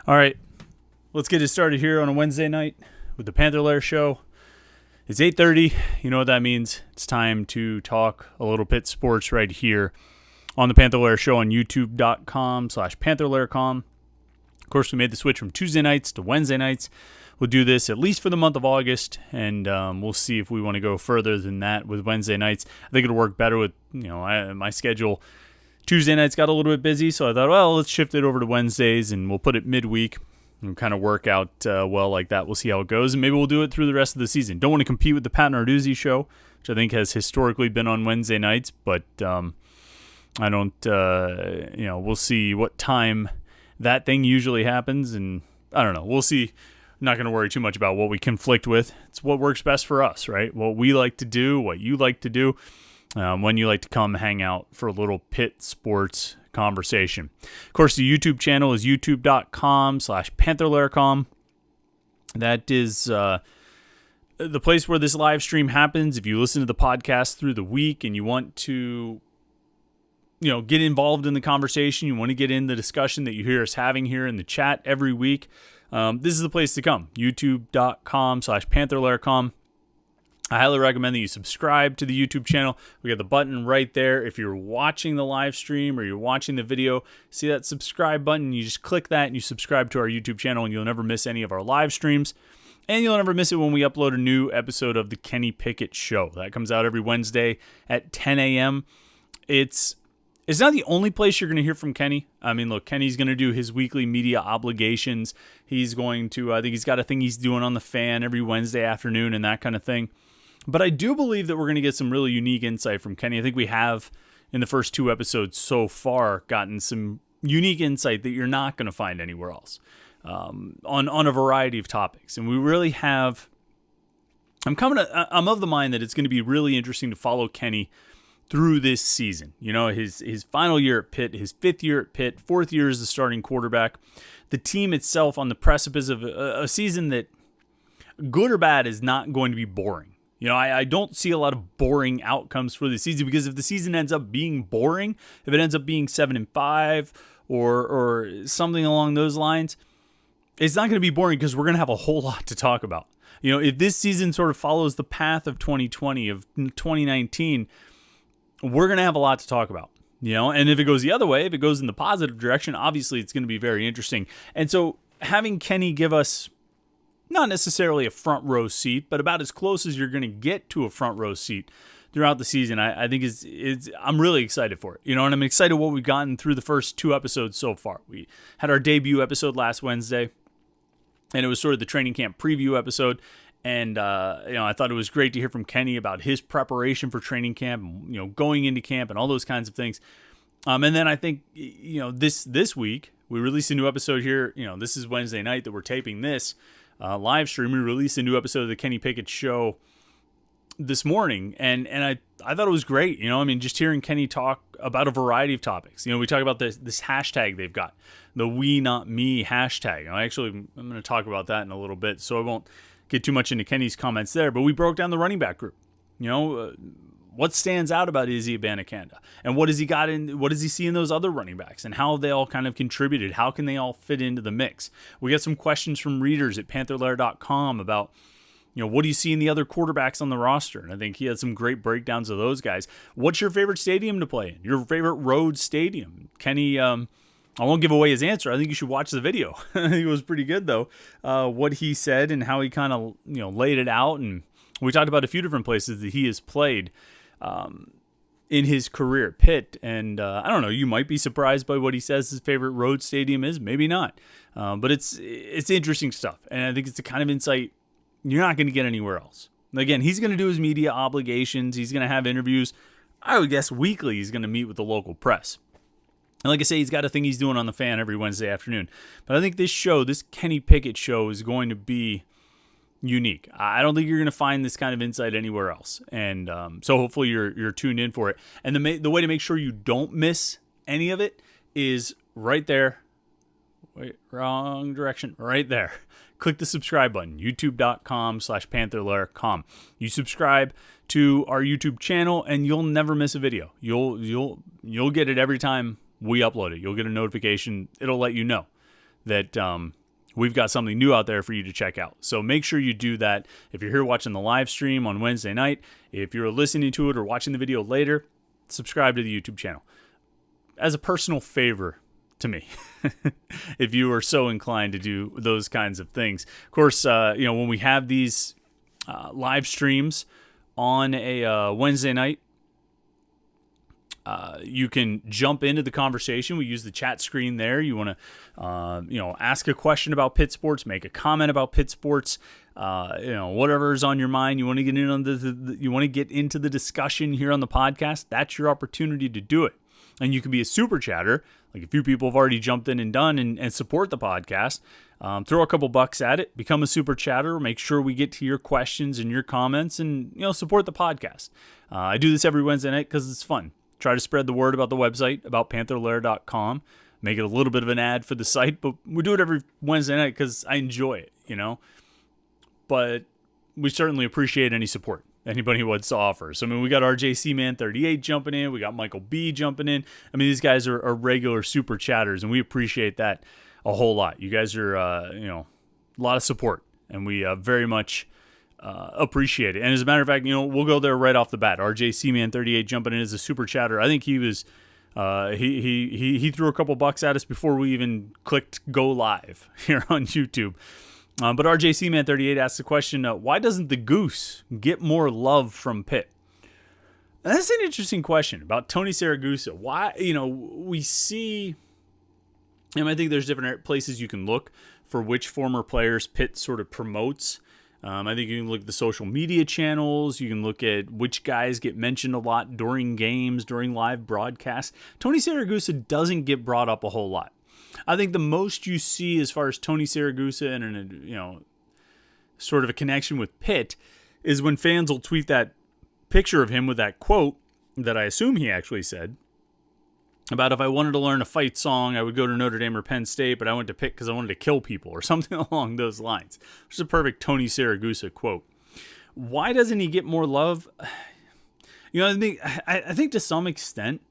All right, let's get it started here on a Wednesday night with the Panther-Lair Show. It's 8:30. You know what that means. It's time to talk a little Pitt sports right here on the Panther-Lair Show on YouTube.com/Panther-Lair.com. Of course, we made the switch from Tuesday nights to Wednesday nights. We'll do this at least for the month of August, and we'll see if we want to go further than that with Wednesday nights. I think it'll work better with my schedule. Tuesday nights got a little bit busy, so I thought, well, let's shift it over to Wednesdays, and we'll put it midweek and kind of work out well like that. We'll see how it goes, and maybe we'll do it through the rest of the season. Don't want to compete with the Pat Narduzzi show, which I think has historically been on Wednesday nights, but I don't, we'll see what time that thing usually happens, and I don't know. We'll see. I'm not going to worry too much about what we conflict with. It's what works best for us, right? What we like to do, what you like to do. When you like to come hang out for a little Pitt sports conversation. Of course, the YouTube channel is youtube.com/Panther-Lair.com. That is the place where this live stream happens. If you listen to the podcast through the week and you want to, get involved in the conversation, you want to get in the discussion that you hear us having here in the chat every week, this is the place to come. youtube.com/Panther-Lair.com. I highly recommend that you subscribe to the YouTube channel. We got the button right there. If you're watching the live stream or you're watching the video, see that subscribe button. You just click that and you subscribe to our YouTube channel, and you'll never miss any of our live streams. And you'll never miss it when we upload a new episode of the Kenny Pickett Show. That comes out every Wednesday at 10 a.m. It's not the only place you're going to hear from Kenny. I mean, look, Kenny's going to do his weekly media obligations. He's going to, I think he's got a thing he's doing on the Fan every Wednesday afternoon and that kind of thing. But I do believe that we're going to get some really unique insight from Kenny. I think we have, in the first two episodes so far, gotten some unique insight that you're not going to find anywhere else on a variety of topics. And we really have, I'm of the mind that it's going to be really interesting to follow Kenny through this season. His final year at Pitt, his fifth year at Pitt, fourth year as the starting quarterback. The team itself on the precipice of a season that, good or bad, is not going to be boring. I don't see a lot of boring outcomes for the season, because if the season ends up being boring, if it ends up being 7-5 or something along those lines, it's not going to be boring because we're going to have a whole lot to talk about. If this season sort of follows the path of 2020, of 2019, we're going to have a lot to talk about. And if it goes the other way, if it goes in the positive direction, obviously it's going to be very interesting. And so having Kenny give us not necessarily a front row seat, but about as close as you're going to get to a front row seat throughout the season, I think I'm really excited for it. And I'm excited what we've gotten through the first two episodes so far. We had our debut episode last Wednesday, and it was sort of the training camp preview episode. And, I thought it was great to hear from Kenny about his preparation for training camp, going into camp and all those kinds of things. And then I think, this week we released a new episode here. This is Wednesday night that we're taping this live stream. We released a new episode of the Kenny Pickett Show this morning, and I thought it was great. Just hearing Kenny talk about a variety of topics. We talk about this hashtag they've got, the We Not Me hashtag. I'm going to talk about that in a little bit, so I won't get too much into Kenny's comments there. But we broke down the running back group. What stands out about Izzy Abanikanda, and what does he see in those other running backs, and how they all kind of contributed? How can they all fit into the mix? We got some questions from readers at Panther-Lair.com about, what do you see in the other quarterbacks on the roster? And I think he had some great breakdowns of those guys. What's your favorite stadium to play in? Your favorite road stadium? Kenny, I won't give away his answer. I think you should watch the video. I think it was pretty good, though, what he said and how he kind of, laid it out. And we talked about a few different places that he has played in his career at Pitt. And I don't know, you might be surprised by what he says his favorite road stadium is. Maybe not. But it's interesting stuff. And I think it's the kind of insight you're not going to get anywhere else. Again, he's going to do his media obligations. He's going to have interviews. I would guess weekly he's going to meet with the local press. And like I say, he's got a thing he's doing on the Fan every Wednesday afternoon. But I think this Kenny Pickett show, is going to be unique. I don't think you're going to find this kind of insight anywhere else. And so hopefully you're tuned in for it. And the way to make sure you don't miss any of it is right there. Wait, wrong direction. Right there. Click the subscribe button, youtube.com/Panther-Lair.com. You subscribe to our YouTube channel and you'll never miss a video. You'll get it every time we upload it. You'll get a notification. It'll let you know that we've got something new out there for you to check out. So make sure you do that. If you're here watching the live stream on Wednesday night, if you're listening to it or watching the video later, subscribe to the YouTube channel. As a personal favor to me, if you are so inclined to do those kinds of things. Of course, when we have these live streams on a Wednesday night, you can jump into the conversation. We use the chat screen there. You want to, ask a question about Pitt sports, make a comment about Pitt sports, whatever's on your mind. You want to get in on you want to get into the discussion here on the podcast. That's your opportunity to do it. And you can be a super chatter, like a few people have already jumped in and done, and support the podcast. Throw a couple bucks at it, become a super chatter, make sure we get to your questions and your comments, and support the podcast. I do this every Wednesday night because it's fun. Try to spread the word about the website, about Panther-Lair.com. Make it a little bit of an ad for the site, but we do it every Wednesday night because I enjoy it, But we certainly appreciate any support anybody wants to offer. So, we got RJC Man 38 jumping in. We got Michael B jumping in. These guys are regular super chatters, and we appreciate that a whole lot. You guys are, a lot of support, and we very much appreciate it. And as a matter of fact, we'll go there right off the bat. RJC Man 38 jumping in as a super chatter. I think he was he threw a couple bucks at us before we even clicked go live here on YouTube. But RJC Man 38 asks the question, why doesn't the Goose get more love from Pitt? That's an interesting question about Tony Siragusa. Why, we see, and I think there's different places you can look for which former players Pitt sort of promotes. I think you can look at the social media channels. You can look at which guys get mentioned a lot during games, during live broadcasts. Tony Siragusa doesn't get brought up a whole lot. I think the most you see as far as Tony Siragusa and sort of a connection with Pitt is when fans will tweet that picture of him with that quote that I assume he actually said about, if I wanted to learn a fight song, I would go to Notre Dame or Penn State, but I went to Pitt because I wanted to kill people, or something along those lines. Which is a perfect Tony Siragusa quote. Why doesn't he get more love? I think to some extent,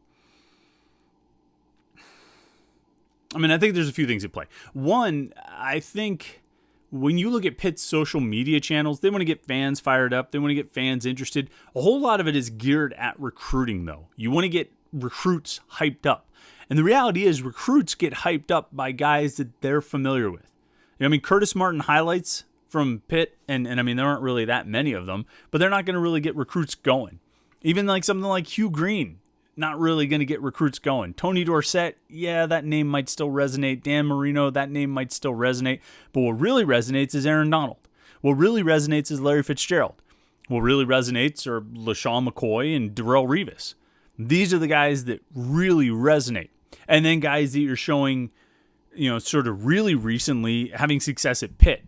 I think there's a few things at play. One, I think when you look at Pitt's social media channels, they want to get fans fired up. They want to get fans interested. A whole lot of it is geared at recruiting, though. You want to get recruits hyped up. And the reality is recruits get hyped up by guys that they're familiar with. Curtis Martin highlights from Pitt, and there aren't really that many of them, but they're not going to really get recruits going. Even like something like Hugh Green, not really going to get recruits going. Tony Dorsett, yeah, that name might still resonate. Dan Marino, that name might still resonate. But what really resonates is Aaron Donald. What really resonates is Larry Fitzgerald. What really resonates are LaShawn McCoy and Darrelle Revis. These are the guys that really resonate. And then guys that you're showing, sort of really recently having success at Pitt.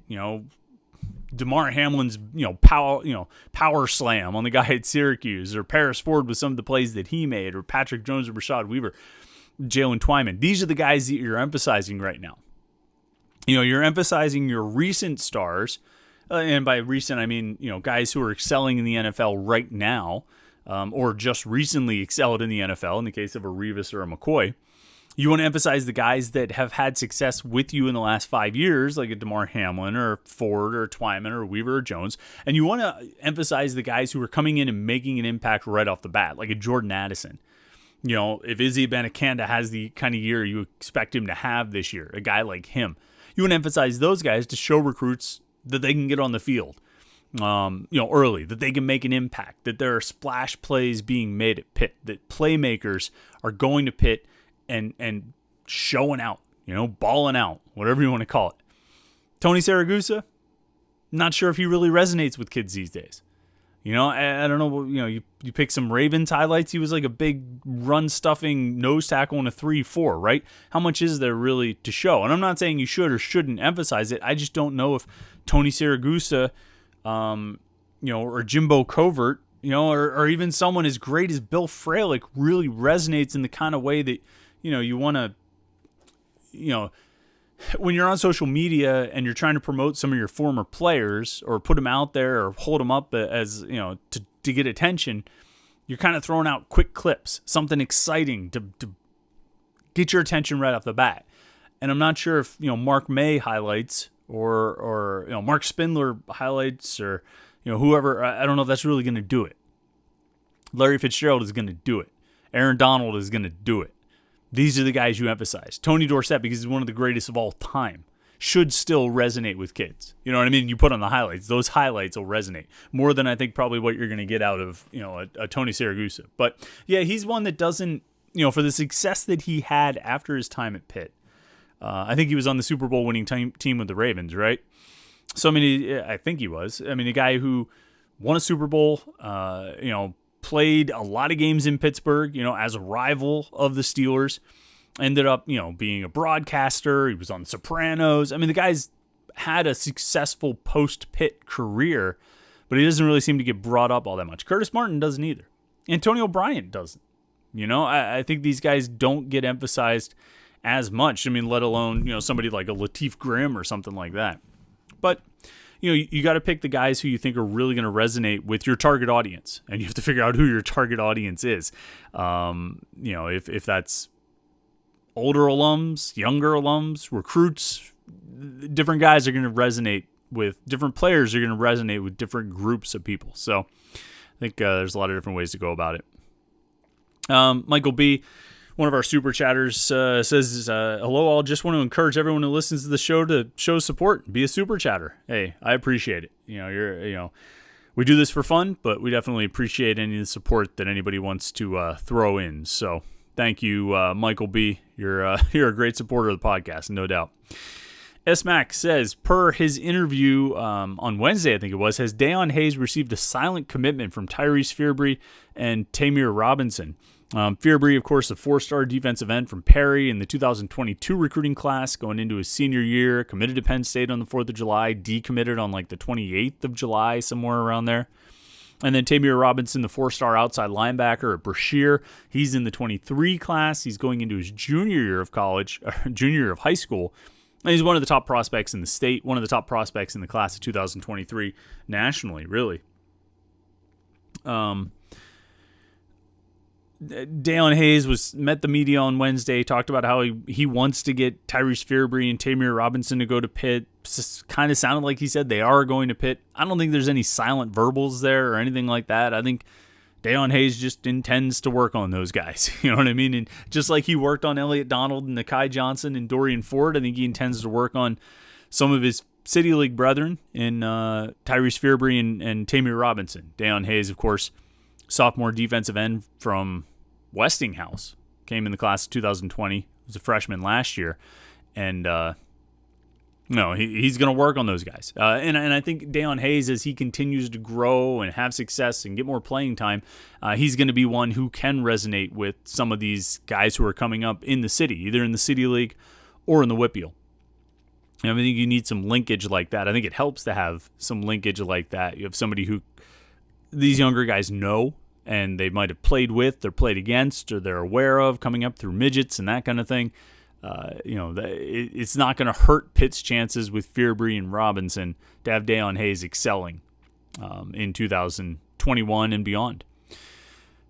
Damar Hamlin's, power slam on the guy at Syracuse, or Paris Ford with some of the plays that he made, or Patrick Jones or Rashad Weaver, Jalen Twyman. These are the guys that you're emphasizing right now. You're emphasizing your recent stars, and by recent, I mean, guys who are excelling in the NFL right now, or just recently excelled in the NFL, in the case of a Revis or a McCoy. You want to emphasize the guys that have had success with you in the last 5 years, like a Damar Hamlin or Ford or Twyman or Weaver or Jones. And you want to emphasize the guys who are coming in and making an impact right off the bat, like a Jordan Addison. If Izzy Abanikanda has the kind of year you expect him to have this year, a guy like him, you want to emphasize those guys to show recruits that they can get on the field, early, that they can make an impact, that there are splash plays being made at Pitt, that playmakers are going to Pitt and showing out, balling out, whatever you want to call it. Tony Siragusa, not sure if he really resonates with kids these days. I don't know, you pick some Ravens highlights. He was like a big run-stuffing nose tackle in a 3-4, right? How much is there really to show? And I'm not saying you should or shouldn't emphasize it. I just don't know if Tony Siragusa, or Jimbo Covert, or even someone as great as Bill Fralick really resonates in the kind of way that, you want to, when you're on social media and you're trying to promote some of your former players or put them out there or hold them up as, to get attention, you're kind of throwing out quick clips, something exciting to get your attention right off the bat. And I'm not sure if, Mark May highlights or Mark Spindler highlights or, whoever, I don't know if that's really going to do it. Larry Fitzgerald is going to do it. Aaron Donald is going to do it. These are the guys you emphasize. Tony Dorsett, because he's one of the greatest of all time, should still resonate with kids. You know what I mean? You put on the highlights. Those highlights will resonate more than I think probably what you're going to get out of, a Tony Siragusa. But yeah, he's one that doesn't, for the success that he had after his time at Pitt. I think he was on the Super Bowl winning team with the Ravens, right? So, I think he was. A guy who won a Super Bowl, played a lot of games in Pittsburgh, as a rival of the Steelers, ended up, being a broadcaster. He was on The Sopranos. The guy's had a successful post-Pitt career, but he doesn't really seem to get brought up all that much. Curtis Martin doesn't either. Antonio Bryant doesn't. I think these guys don't get emphasized as much. Let alone, somebody like a Lateef Grimm or something like that. But you got to pick the guys who you think are really going to resonate with your target audience, and you have to figure out who your target audience is. If that's older alums, younger alums, recruits, different guys are going to resonate with different players. Are going to resonate with different groups of people. So I think there's a lot of different ways to go about it. Michael B., one of our super chatters, says, hello all, just want to encourage everyone who listens to the show to show support, be a super chatter. Hey, I appreciate it. We do this for fun, but we definitely appreciate any of the support that anybody wants to throw in. So thank you, Michael B. You're a great supporter of the podcast, no doubt. S-Mac says, per his interview on Wednesday, I think it was, has Deion Hayes received a silent commitment from Tyrese Fearbry and Tamir Robinson? Fearbry, of course, a 4-star defensive end from Perry in the 2022 recruiting class, going into his senior year, committed to Penn State on the 4th of July, decommitted on the 28th of July, somewhere around there. And then Tamir Robinson, the 4-star outside linebacker at Brashear. He's in the 23 class. He's going into his junior year of college, junior year of high school. And he's one of the top prospects in the state, one of the top prospects in the class of 2023 nationally, really. Deion Hayes met the media on Wednesday, talked about how he wants to get Tyrese Fearbry and Tamir Robinson to go to Pitt. Kind of sounded like he said they are going to Pitt. I don't think there's any silent verbals there or anything like that. I think Deion Hayes just intends to work on those guys. You know what I mean? And just like he worked on Elliott Donald and Nakai Johnson and Dorian Ford, I think he intends to work on some of his City League brethren in Tyrese Fearbry and Tamir Robinson. Deion Hayes, of course, sophomore defensive end from Westinghouse, came in the class of 2020, was a freshman last year, and he's going to work on those guys. And I think Deion Hayes, as he continues to grow and have success and get more playing time, he's going to be one who can resonate with some of these guys who are coming up in the city, either in the City League or in the WPIAL. And I think you need some linkage like that. I think it helps to have some linkage like that. You have somebody who these younger guys know, and they might have played with or played against or they're aware of coming up through midgets and that kind of thing. It's not going to hurt Pitt's chances with Fearbry and Robinson to have Deion Hayes excelling in 2021 and beyond.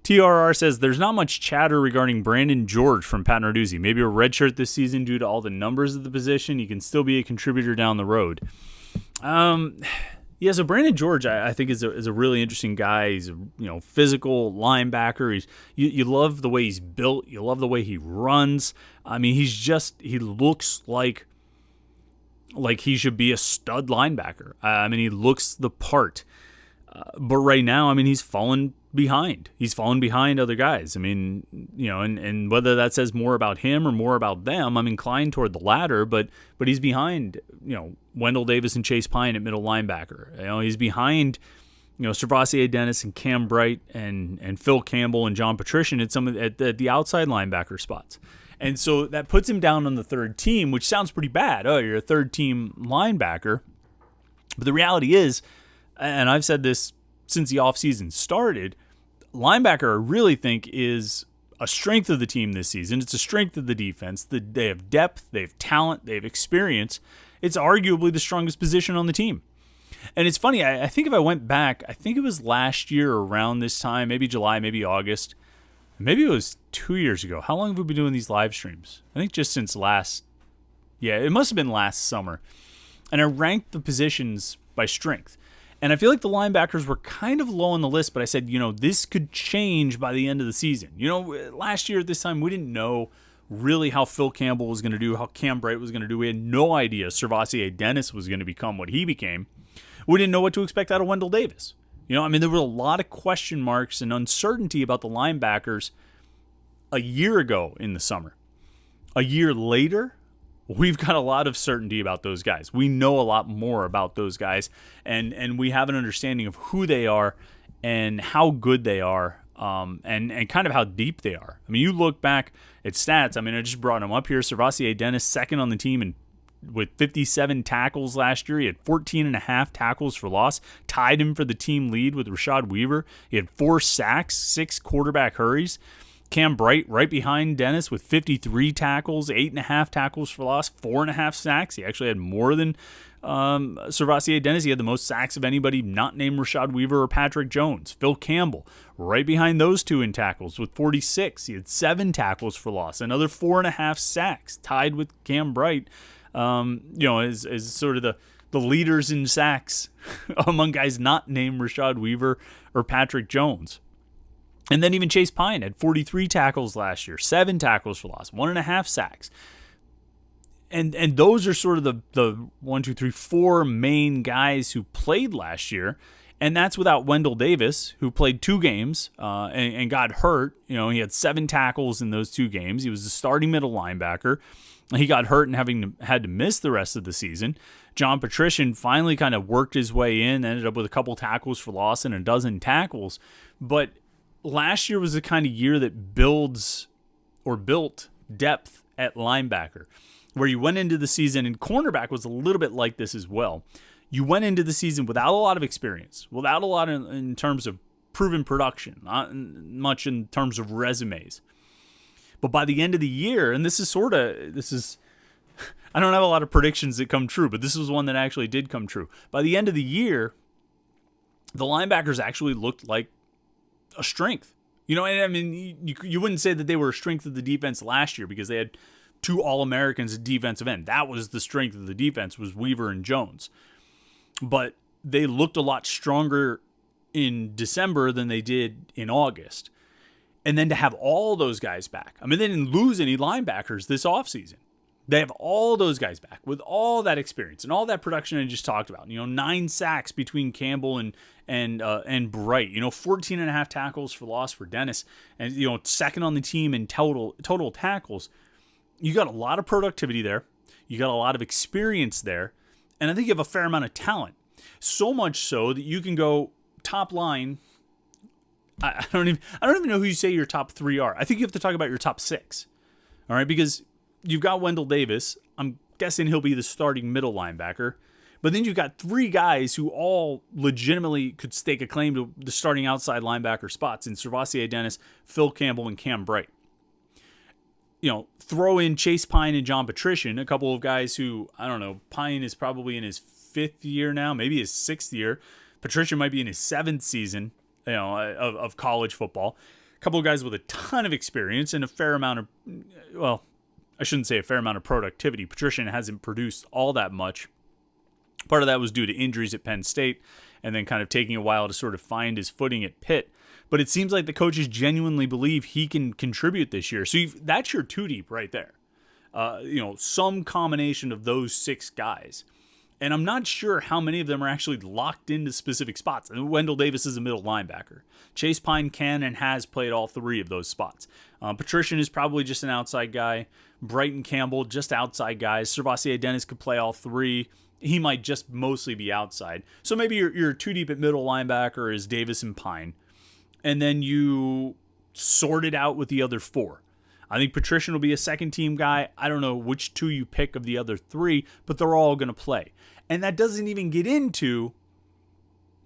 TRR says, there's not much chatter regarding Brandon George from Pat Narduzzi. Maybe a redshirt this season due to all the numbers of the position. He can still be a contributor down the road. Yeah, so Brandon George, I think, is a really interesting guy. He's a physical linebacker. You love the way he's built. You love the way he runs. He looks like he should be a stud linebacker. He looks the part. But right now, he's fallen behind. He's fallen behind other guys. And whether that says more about him or more about them, I'm inclined toward the latter, but he's behind, Wendell Davis and Chase Pine at middle linebacker. He's behind, Servassier Dennis and Cam Bright and Phil Campbell and John Patrician at the outside linebacker spots. And so that puts him down on the third team, which sounds pretty bad. Oh, you're a third team linebacker. But the reality is, and I've said this since the offseason started, linebacker I really think is a strength of the team this season. It's a strength of the defense. They have depth, they have talent, they have experience. It's arguably the strongest position on the team. And it's funny, I think if I went back, I think it was last year around this time, maybe July, maybe August, maybe it was 2 years ago. How long have we been doing these live streams? I think just since last Yeah, it must have been last summer. And I ranked the positions by strength. And I feel like the linebackers were kind of low on the list, but I said, this could change by the end of the season. Last year at this time, we didn't know really how Phil Campbell was going to do, how Cam Bright was going to do. We had no idea Servassier Dennis was going to become what he became. We didn't know what to expect out of Wendell Davis. There were a lot of question marks and uncertainty about the linebackers a year ago in the summer. A year later, we've got a lot of certainty about those guys. We know a lot more about those guys, and we have an understanding of who they are and how good they are, and kind of how deep they are. You look back at stats. I just brought them up here. Servassier Dennis, second on the team and with 57 tackles last year. He had 14 and a half tackles for loss, tied him for the team lead with Rashad Weaver. He had 4 sacks, 6 quarterback hurries. Cam Bright right behind Dennis with 53 tackles, 8.5 tackles for loss, 4.5 sacks. He actually had more than Servassier Dennis. He had the most sacks of anybody not named Rashad Weaver or Patrick Jones. Phil Campbell right behind those two in tackles with 46. He had 7 tackles for loss, another 4.5 sacks, tied with Cam Bright. As sort of the leaders in sacks among guys not named Rashad Weaver or Patrick Jones. And then even Chase Pine had 43 tackles last year, 7 tackles for loss, 1.5 sacks. And those are sort of the 1, 2, 3, 4 main guys who played last year. And that's without Wendell Davis, who played 2 games and got hurt. He had 7 tackles in those 2 games. He was the starting middle linebacker. He got hurt and had to miss the rest of the season. John Patrician finally kind of worked his way in, ended up with a couple tackles for loss and a dozen tackles. But last year was the kind of year that built depth at linebacker, where you went into the season, and cornerback was a little bit like this as well. You went into the season without a lot of experience, without a lot in terms of proven production, not much in terms of resumes. But by the end of the year, and this is I don't have a lot of predictions that come true, but this was one that actually did come true. By the end of the year, the linebackers actually looked like a strength. You wouldn't say that they were a strength of the defense last year because they had 2 All-Americans at defensive end. That was the strength of the defense, was Weaver and Jones. But they looked a lot stronger in December than they did in August. And then to have all those guys back. They didn't lose any linebackers this offseason. They have all those guys back with all that experience and all that production I just talked about. 9 sacks between Campbell and Bright. 14 and a half tackles for loss for Dennis, and second on the team in total tackles. You got a lot of productivity there. You got a lot of experience there, and I think you have a fair amount of talent. So much so that you can go top line. I don't even know who you say your top 3 are. I think you have to talk about your top 6. All right, because you've got Wendell Davis. I'm guessing he'll be the starting middle linebacker. But then you've got 3 guys who all legitimately could stake a claim to the starting outside linebacker spots in Servassier Dennis, Phil Campbell, and Cam Bright. Throw in Chase Pine and John Patrician, a couple of guys who, I don't know, Pine is probably in his 5th year now, maybe his 6th year. Patrician might be in his 7th season, of college football. A couple of guys with a ton of experience and a fair amount of, well, I shouldn't say a fair amount of productivity. Patrician hasn't produced all that much. Part of that was due to injuries at Penn State and then kind of taking a while to sort of find his footing at Pitt. But it seems like the coaches genuinely believe he can contribute this year. So that's your 2 deep right there. Some combination of those 6 guys. And I'm not sure how many of them are actually locked into specific spots. Wendell Davis is a middle linebacker. Chase Pine can and has played all 3 of those spots. Patrician is probably just an outside guy. Bright and Campbell, just outside guys. Servassier Dennis could play all 3. He might just mostly be outside. So maybe your 2 deep at middle linebacker is Davis and Pine. And then you sort it out with the other 4. I think Patrician will be a second-team guy. I don't know which 2 you pick of the other 3, but they're all going to play. And that doesn't even get into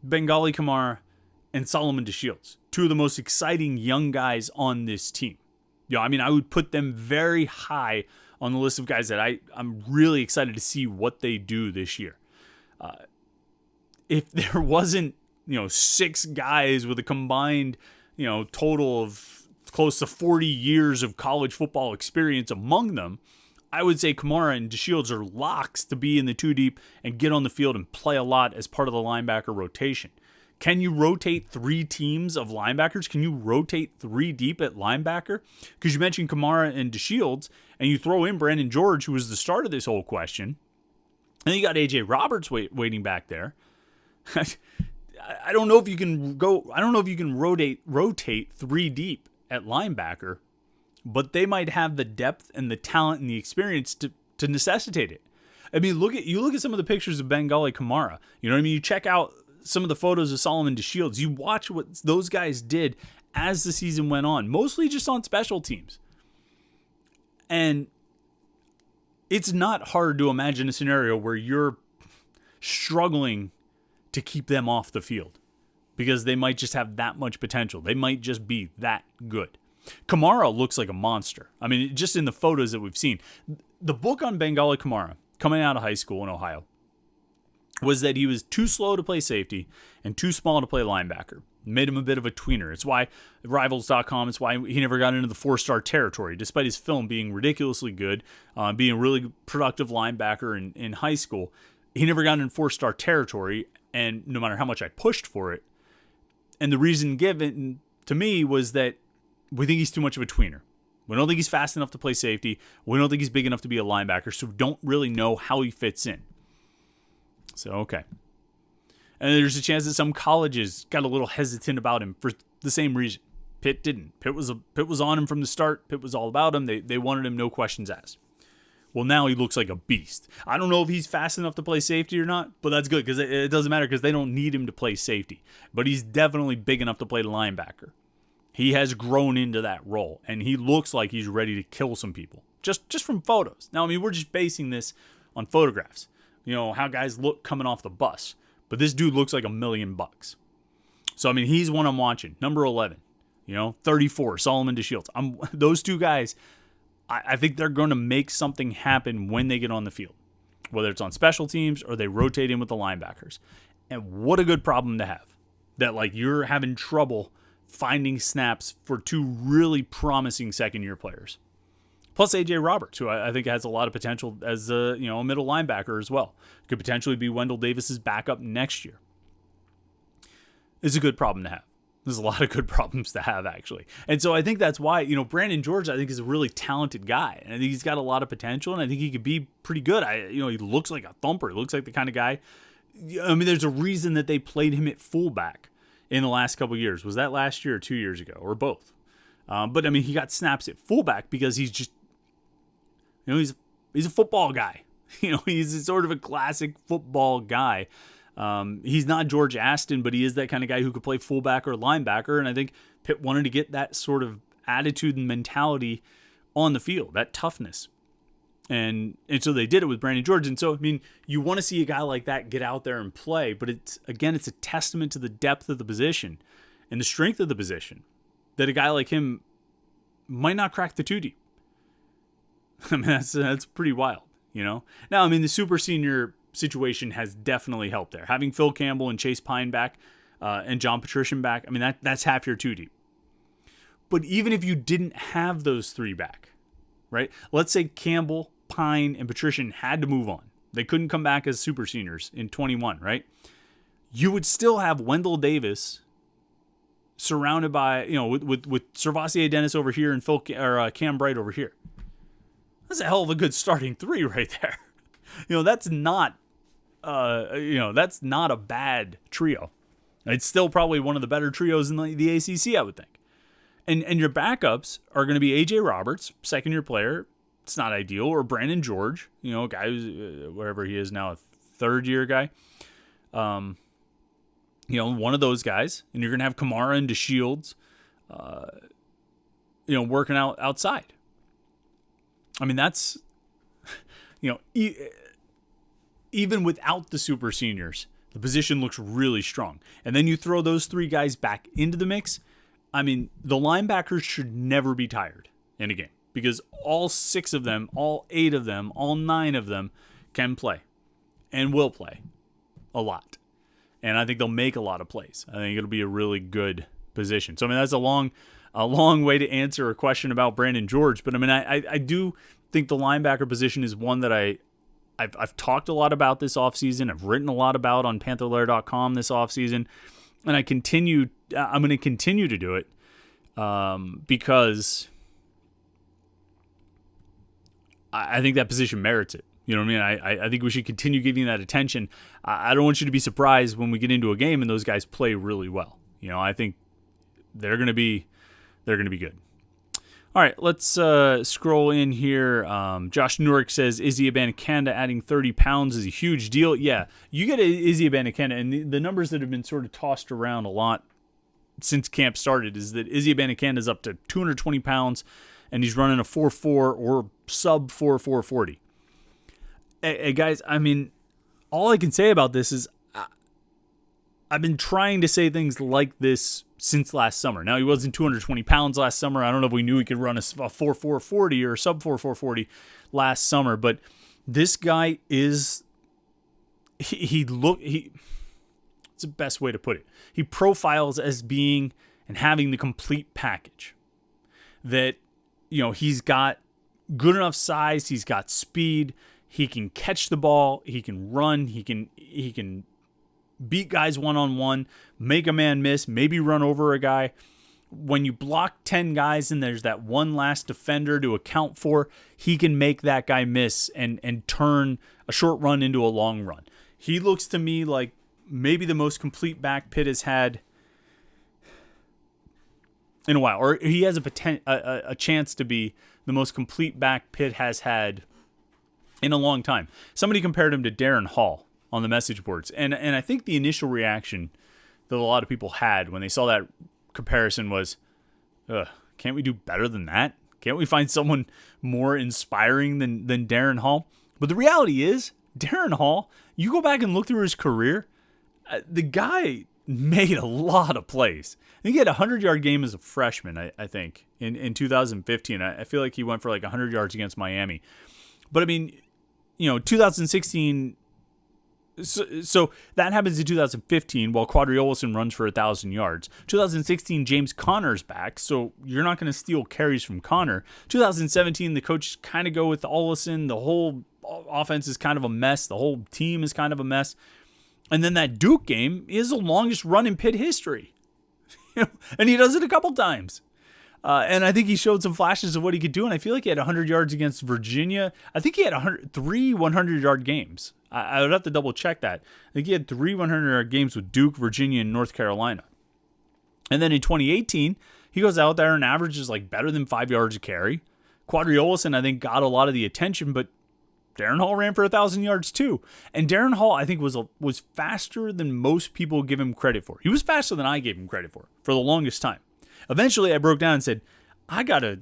Bengali Kamara and Solomon DeShields, 2 of the most exciting young guys on this team. I would put them very high on the list of guys that I'm really excited to see what they do this year. If there wasn't, 6 guys with a combined, total of close to 40 years of college football experience among them, I would say Kamara and DeShields are locks to be in the 2 deep and get on the field and play a lot as part of the linebacker rotation. Can you rotate 3 teams of linebackers? Can you rotate 3 deep at linebacker? Because you mentioned Kamara and DeShields, and you throw in Brandon George, who was the start of this whole question. And then you got A.J. Roberts waiting back there. I don't know if you can go. I don't know if you can rotate 3 deep at linebacker, but they might have the depth and the talent and the experience to necessitate it. I mean, look at some of the pictures of Bengali Kamara. You know what I mean? You check out some of the photos of Solomon DeShields. You watch what those guys did as the season went on, mostly just on special teams. And it's not hard to imagine a scenario where you're struggling to keep them off the field because they might just have that much potential. They might just be that good. Kamara looks like a monster. I mean, just in the photos that we've seen. The book on Bengali Kamara, coming out of high school in Ohio, was that he was too slow to play safety and too small to play linebacker. Made him a bit of a tweener. It's why Rivals.com, it's why he never got into the 4-star territory, despite his film being ridiculously good, being a really productive linebacker in high school. He never got into 4-star territory, and no matter how much I pushed for it. And the reason given to me was that we think he's too much of a tweener. We don't think he's fast enough to play safety. We don't think he's big enough to be a linebacker, so we don't really know how he fits in. So, okay. And there's a chance that some colleges got a little hesitant about him for the same reason. Pitt didn't. Pitt was on him from the start. Pitt was all about him. They wanted him, no questions asked. Well, now he looks like a beast. I don't know if he's fast enough to play safety or not, but that's good because it doesn't matter because they don't need him to play safety. But he's definitely big enough to play linebacker. He has grown into that role, and he looks like he's ready to kill some people just from photos. Now, I mean, we're just basing this on photographs. You know, how guys look coming off the bus. But this dude looks like $1 million. So, I mean, he's one I'm watching. Number 11, 34, Solomon DeShields. Those 2 guys, I think they're going to make something happen when they get on the field, whether it's on special teams or they rotate in with the linebackers. And what a good problem to have, that like you're having trouble finding snaps for 2 really promising second-year players. Plus A.J. Roberts, who I think has a lot of potential as a middle linebacker as well. Could potentially be Wendell Davis's backup next year. It's a good problem to have. There's a lot of good problems to have, actually. And so I think that's why, Brandon George, I think, is a really talented guy. And I think he's got a lot of potential, and I think he could be pretty good. He looks like a thumper. He looks like the kind of guy. I mean, there's a reason that they played him at fullback in the last couple of years. Was that last year or 2 years ago, or both? But, I mean, he got snaps at fullback because he's just, he's a football guy. He's sort of a classic football guy. He's not George Aston, but he is that kind of guy who could play fullback or linebacker. And I think Pitt wanted to get that sort of attitude and mentality on the field, that toughness. And so they did it with Brandon George. And so, I mean, you want to see a guy like that get out there and play, but it's a testament to the depth of the position and the strength of the position that a guy like him might not crack the 2 deep. I mean, that's pretty wild, Now, I mean, the super senior situation has definitely helped there. Having Phil Campbell and Chase Pine back and John Patrician back, I mean, that's half your 2 deep. But even if you didn't have those 3 back, right? Let's say Campbell, Pine, and Patrician had to move on. They couldn't come back as super seniors in 21, right? You would still have Wendell Davis surrounded by, with Servassier Dennis over here and Cam Bright over here. That's a hell of a good starting 3 right there. That's not a bad trio. It's still probably one of the better trios in the ACC, I would think. And your backups are going to be A.J. Roberts, second-year player. It's not ideal. Or Brandon George, a guy who's, whatever he is now, a third-year guy. One of those guys. And you're going to have Kamara and DeShields, working out outside. I mean, that's, even without the super seniors, the position looks really strong. And then you throw those 3 guys back into the mix. I mean, the linebackers should never be tired in a game because all 6 of them, all 8 of them, all 9 of them can play and will play a lot. And I think they'll make a lot of plays. I think it'll be a really good position. So, I mean, that's a long way to answer a question about Brandon George. But, I mean, I do think the linebacker position is one that I've talked a lot about this offseason. I've written a lot about on Panther-Lair.com this offseason. And I'm going to continue to do it because I think that position merits it. You know what I mean? I think we should continue giving that attention. I don't want you to be surprised when we get into a game and those guys play really well. You know, I think they're going to be good. All right, let's scroll in here. Josh Nurick says, Izzy Abanikanda adding 30 pounds is a huge deal. Yeah, you get Izzy Abanikanda, and the numbers that have been sort of tossed around a lot since camp started is that Izzy Abanikanda is up to 220 pounds, and he's running a 4.4 or sub 4.40. Hey, guys, I mean, all I can say about this is I've been trying to say things like this since last summer. Now, he wasn't 220 pounds last summer. I don't know if we knew he could run a 4.440 or sub 4.440 last summer, but this guy is, it's the best way to put it. He profiles as being and having the complete package. That, you know, he's got good enough size, he's got speed, he can catch the ball, he can run, he can beat guys one-on-one, make a man miss, maybe run over a guy. When you block 10 guys and there's that one last defender to account for, he can make that guy miss and turn a short run into a long run. He looks to me like maybe the most complete back Pitt has had in a while. Or he has a chance to be the most complete back Pitt has had in a long time. Somebody compared him to Darren Hall on the message boards. And I think the initial reaction that a lot of people had when they saw that comparison was, can't we do better than that? Can't we find someone more inspiring than Darren Hall? But the reality is, Darren Hall, you go back and look through his career, the guy made a lot of plays. I think he had a 100-yard game as a freshman, I think, in 2015. I feel like he went for like 100 yards against Miami. But, I mean, you know, 2016... So that happens in 2015 while Quadri Olson runs for 1,000 yards. 2016, James Conner's back, so you're not going to steal carries from Conner. 2017, the coaches kind of go with Olson. The whole offense is kind of a mess. The whole team is kind of a mess. And then that Duke game is the longest run in Pitt history. And he does it a couple times. And I think he showed some flashes of what he could do, and I feel like he had 100 yards against Virginia. I think he had three 100-yard games. I would have to double-check that. I think he had three 100-yard games with Duke, Virginia, and North Carolina. And then in 2018, he goes out there and averages like better than 5 yards a carry. Quadri Olson, I think, got a lot of the attention, but Darren Hall ran for 1,000 yards too. And Darren Hall, I think, was faster than most people give him credit for. He was faster than I gave him credit for the longest time. Eventually, I broke down and said, I gotta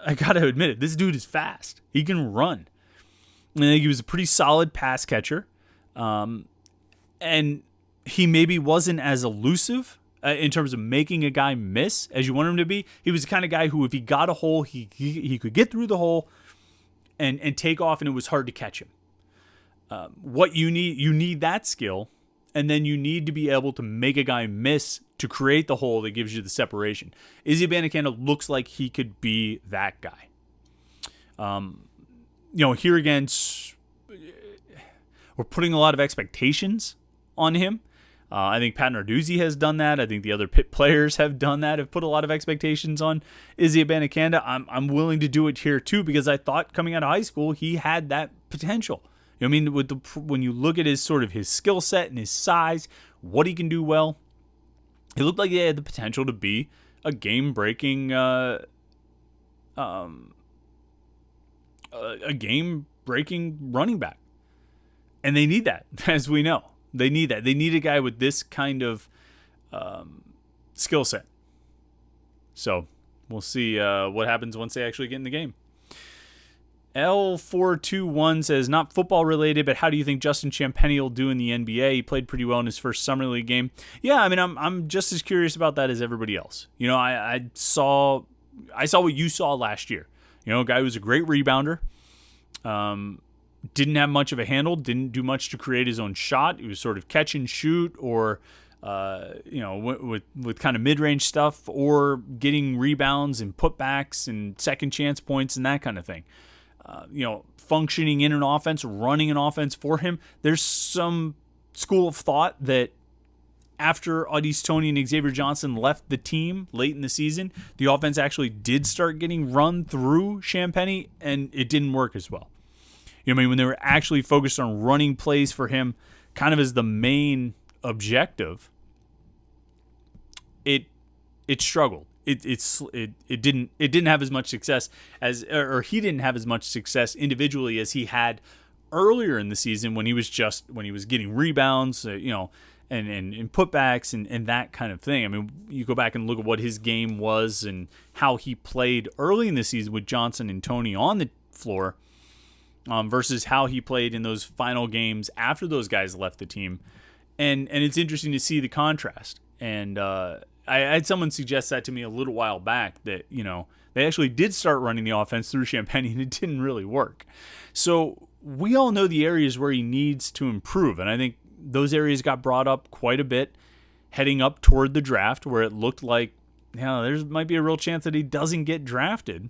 admit it. This dude is fast. He can run. And I think he was a pretty solid pass catcher. And he maybe wasn't as elusive in terms of making a guy miss as you want him to be. He was the kind of guy who, if he got a hole, he could get through the hole and take off, and it was hard to catch him. What you need that skill, and then you need to be able to make a guy miss to create the hole that gives you the separation. Izzy Abanikanda looks like he could be that guy. Here again, we're putting a lot of expectations on him. I think Pat Narduzzi has done that. I think the other Pitt players have done that, have put a lot of expectations on Izzy Abanikanda. I'm willing to do it here too, because I thought coming out of high school, he had that potential. You know what I mean? When you look at his skill set and his size, what he can do well, he looked like he had the potential to be a game-breaking running back. And they need that, as we know. They need that. They need a guy with this kind of skill set. So we'll see what happens once they actually get in the game. L421 says, not football related, but how do you think Justin Champagnie will do in the NBA? He played pretty well in his first summer league game. Yeah, I mean, I'm just as curious about that as everybody else. You know, I saw what you saw last year. You know, a guy who was a great rebounder, didn't have much of a handle, didn't do much to create his own shot. He was sort of catch and shoot, or with kind of mid-range stuff, or getting rebounds and putbacks and second chance points and that kind of thing. functioning in an offense, running an offense for him. There's some school of thought that after Au'Diese Toney and Xavier Johnson left the team late in the season, the offense actually did start getting run through Champagnie, and it didn't work as well. When they were actually focused on running plays for him kind of as the main objective, it struggled. It didn't have as much success he didn't have as much success individually as he had earlier in the season when he was getting rebounds, and putbacks and that kind of thing. You go back and look at what his game was and how he played early in the season with Johnson and Toney on the floor, versus how he played in those final games after those guys left the team, and it's interesting to see the contrast. And I had someone suggest that to me a little while back that they actually did start running the offense through Champagnie and it didn't really work. So we all know the areas where he needs to improve, and I think those areas got brought up quite a bit heading up toward the draft, where it looked like there might be a real chance that he doesn't get drafted.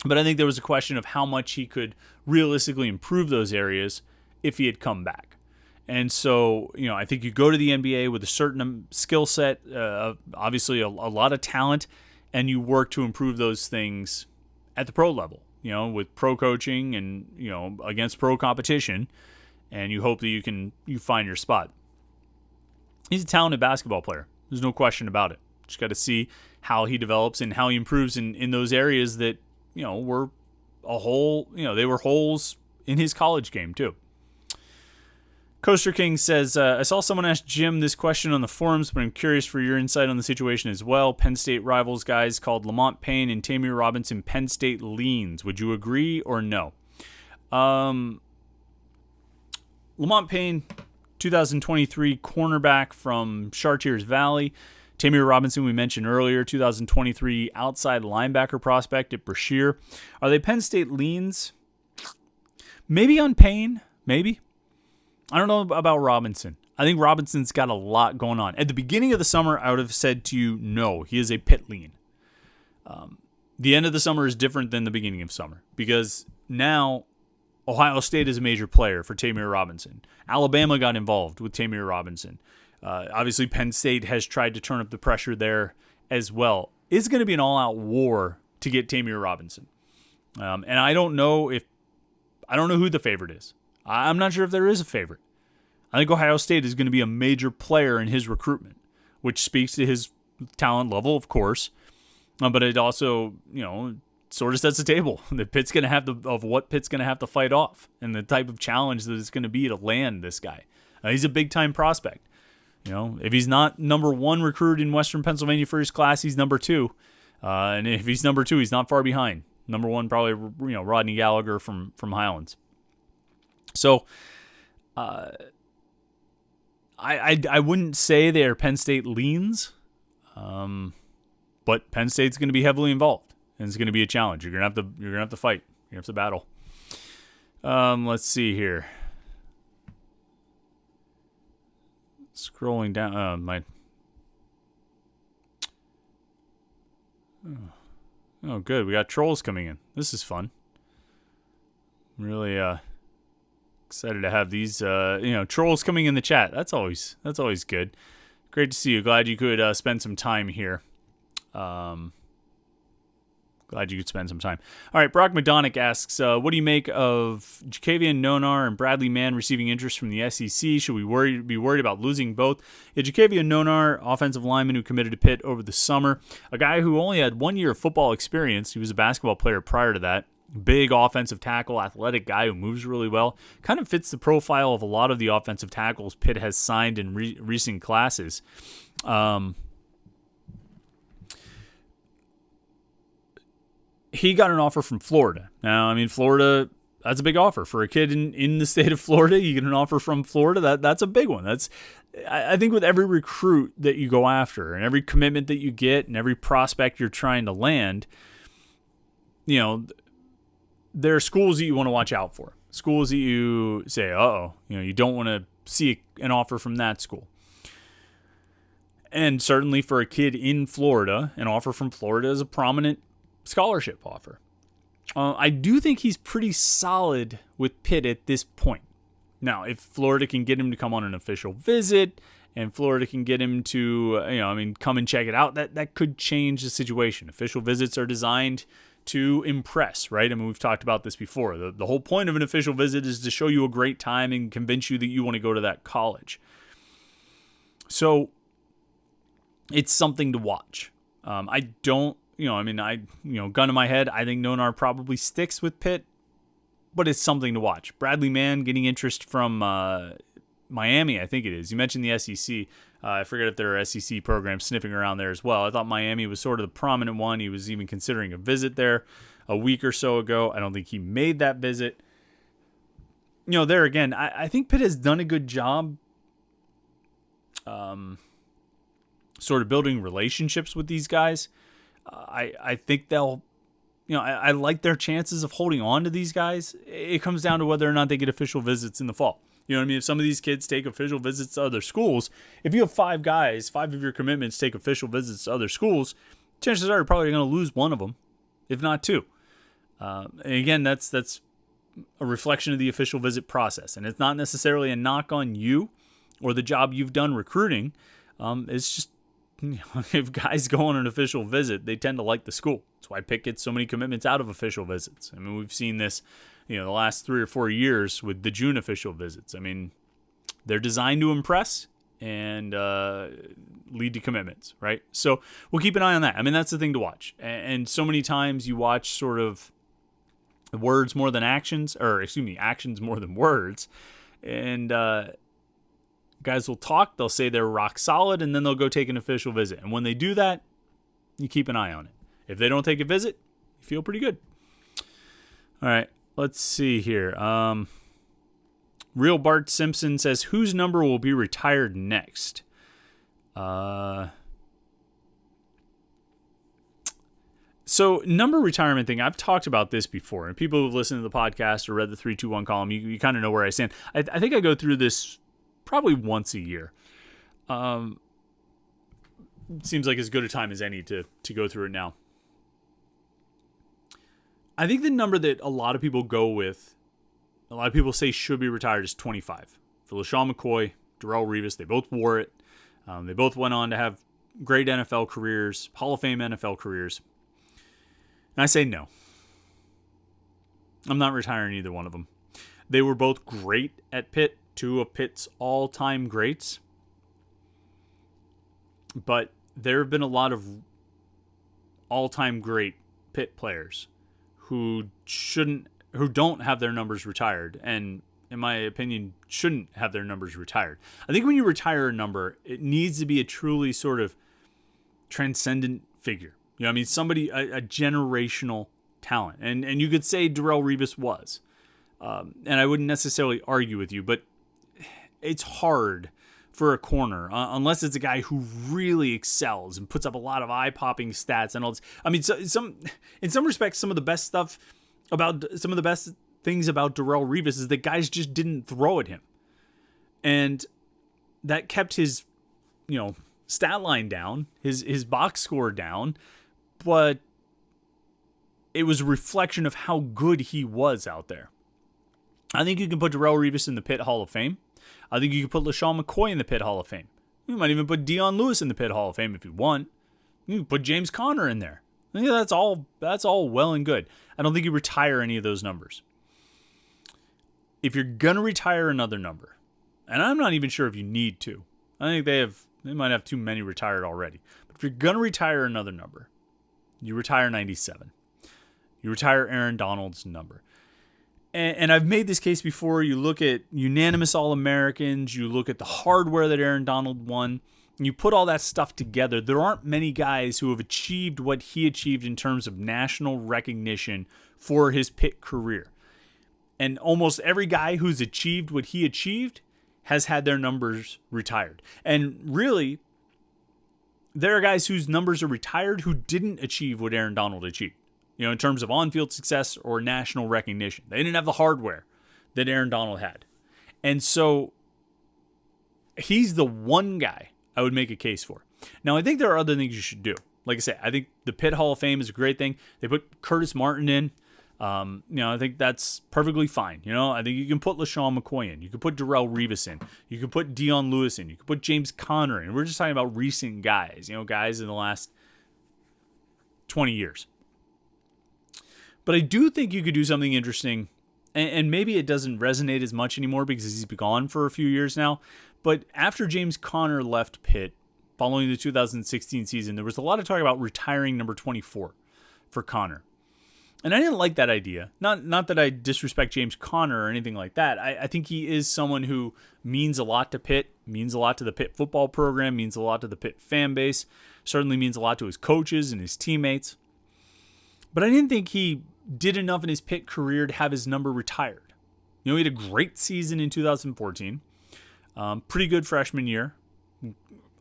But I think there was a question of how much he could realistically improve those areas if he had come back. And so, I think you go to the NBA with a certain skill set, obviously a lot of talent, and you work to improve those things at the pro level, with pro coaching and, against pro competition, and you hope that you find your spot. He's a talented basketball player. There's no question about it. Just got to see how he develops and how he improves in those areas that, were a hole, they were holes in his college game too. Coaster King says, I saw someone ask Jim this question on the forums, but I'm curious for your insight on the situation as well. Penn State rivals guys called Lamont Payne and Tamir Robinson Penn State leans. Would you agree or no? Lamont Payne, 2023 cornerback from Chartiers Valley. Tamir Robinson, we mentioned earlier, 2023 outside linebacker prospect at Brashear. Are they Penn State leans? Maybe on Payne, maybe. I don't know about Robinson. I think Robinson's got a lot going on. At the beginning of the summer, I would have said to you, no, he is a Pitt lean. The end of the summer is different than the beginning of summer because now Ohio State is a major player for Tamir Robinson. Alabama got involved with Tamir Robinson. Obviously, Penn State has tried to turn up the pressure there as well. It's going to be an all-out war to get Tamir Robinson. And I don't know who the favorite is. I'm not sure if there is a favorite. I think Ohio State is going to be a major player in his recruitment, which speaks to his talent level, of course. But it also, sort of sets the table that Pitt's going to have what Pitt's going to have to fight off and the type of challenge that it's going to be to land this guy. He's a big-time prospect. If he's not number one recruit in Western Pennsylvania for his class, he's number two. And if he's number two, he's not far behind. Number one, probably, Rodney Gallagher from Highlands. So, I wouldn't say they're Penn State leans, but Penn State's going to be heavily involved, and it's going to be a challenge. You're gonna have to fight. You're gonna have to battle. Let's see here. Scrolling down, Oh, good. We got trolls coming in. This is fun. Really, excited to have these, trolls coming in the chat. That's always good. Great to see you. Glad you could spend some time here. Glad you could spend some time. All right, Brock Madonic asks, what do you make of Jakevian Nonar and Bradley Mann receiving interest from the SEC? Should we be worried about losing both? Yeah, Jakevian Nonar, offensive lineman who committed to Pitt over the summer, a guy who only had 1 year of football experience. He was a basketball player prior to that. Big offensive tackle, athletic guy who moves really well. Kind of fits the profile of a lot of the offensive tackles Pitt has signed in recent classes. He got an offer from Florida. Now, Florida, that's a big offer. For a kid in the state of Florida, you get an offer from Florida, that's a big one. I think with every recruit that you go after and every commitment that you get and every prospect you're trying to land, there are schools that you want to watch out for. Schools that you say, you don't want to see an offer from that school. And certainly for a kid in Florida, an offer from Florida is a prominent scholarship offer. I do think he's pretty solid with Pitt at this point. Now, if Florida can get him to come on an official visit and Florida can get him to, come and check it out, that could change the situation. Official visits are designed to impress, right? I mean, we've talked about this before. The whole point of an official visit is to show you a great time and convince you that you want to go to that college. So it's something to watch. I don't, gun to my head, I think Nonar probably sticks with Pitt, but it's something to watch. Bradley Mann getting interest from Miami, I think it is. You mentioned the SEC. I forget if there are SEC programs sniffing around there as well. I thought Miami was sort of the prominent one. He was even considering a visit there a week or so ago. I don't think he made that visit. There again, I think Pitt has done a good job sort of building relationships with these guys. I think they'll, I like their chances of holding on to these guys. It comes down to whether or not they get official visits in the fall. You know what I mean? If some of these kids take official visits to other schools, if you have 5 guys, 5 of your commitments take official visits to other schools, chances are you're probably going to lose one of them, if not 2. And again, that's a reflection of the official visit process. And it's not necessarily a knock on you or the job you've done recruiting. It's just, if guys go on an official visit, they tend to like the school. That's why Pitt gets so many commitments out of official visits. I mean, we've seen this, the last 3 or 4 years with the June official visits. I mean, they're designed to impress and lead to commitments, right? So we'll keep an eye on that. I mean, that's the thing to watch. And so many times you watch sort of words more than actions, actions more than words. And guys will talk, they'll say they're rock solid, and then they'll go take an official visit. And when they do that, you keep an eye on it. If they don't take a visit, you feel pretty good. All right, let's see here. Real Bart Simpson says, whose number will be retired next? So number retirement thing, I've talked about this before, and people who've listened to the podcast or read the 321 column, you kind of know where I stand. I think I go through this probably once a year. Seems like as good a time as any to go through it now. I think the number that a lot of people go with, a lot of people say should be retired, is 25. For LaShawn McCoy, Darrelle Revis, they both wore it. They both went on to have great NFL careers, Hall of Fame NFL careers. And I say no. I'm not retiring either one of them. They were both great at Pitt, 2 of Pitt's all-time greats. But there have been a lot of all-time great Pitt players who don't have their numbers retired, and in my opinion, shouldn't have their numbers retired. I think when you retire a number, it needs to be a truly sort of transcendent figure. Somebody, a generational talent. And you could say Darrelle Revis was. And I wouldn't necessarily argue with you, but it's hard for a corner, unless it's a guy who really excels and puts up a lot of eye-popping stats and all this. In some respects, some of the best things about Darrelle Revis is that guys just didn't throw at him, and that kept his, stat line down, his box score down, but it was a reflection of how good he was out there. I think you can put Darrelle Revis in the Pitt Hall of Fame. I think you could put LaShawn McCoy in the Pitt Hall of Fame. You might even put Dion Lewis in the Pitt Hall of Fame if you want. You can put James Conner in there. I think that's all well and good. I don't think you retire any of those numbers. If you're gonna retire another number, and I'm not even sure if you need to. I think they might have too many retired already. But if you're gonna retire another number, you retire 97. You retire Aaron Donald's number. And I've made this case before. You look at unanimous All-Americans. You look at the hardware that Aaron Donald won. And you put all that stuff together. There aren't many guys who have achieved what he achieved in terms of national recognition for his Pitt career. And almost every guy who's achieved what he achieved has had their numbers retired. And really, there are guys whose numbers are retired who didn't achieve what Aaron Donald achieved. In terms of on-field success or national recognition. They didn't have the hardware that Aaron Donald had. And so he's the one guy I would make a case for. Now, I think there are other things you should do. Like I said, I think the Pitt Hall of Fame is a great thing. They put Curtis Martin in. I think that's perfectly fine. I think you can put LaShawn McCoy in. You can put Darrelle Revis in. You can put Dion Lewis in. You can put James Conner in. We're just talking about recent guys, guys in the last 20 years. But I do think you could do something interesting, and maybe it doesn't resonate as much anymore because he's been gone for a few years now. But after James Conner left Pitt, following the 2016 season, there was a lot of talk about retiring number 24 for Conner. And I didn't like that idea. Not that I disrespect James Conner or anything like that. I think he is someone who means a lot to Pitt, means a lot to the Pitt football program, means a lot to the Pitt fan base, certainly means a lot to his coaches and his teammates. But I didn't think he did enough in his Pitt career to have his number retired. He had a great season in 2014, pretty good freshman year,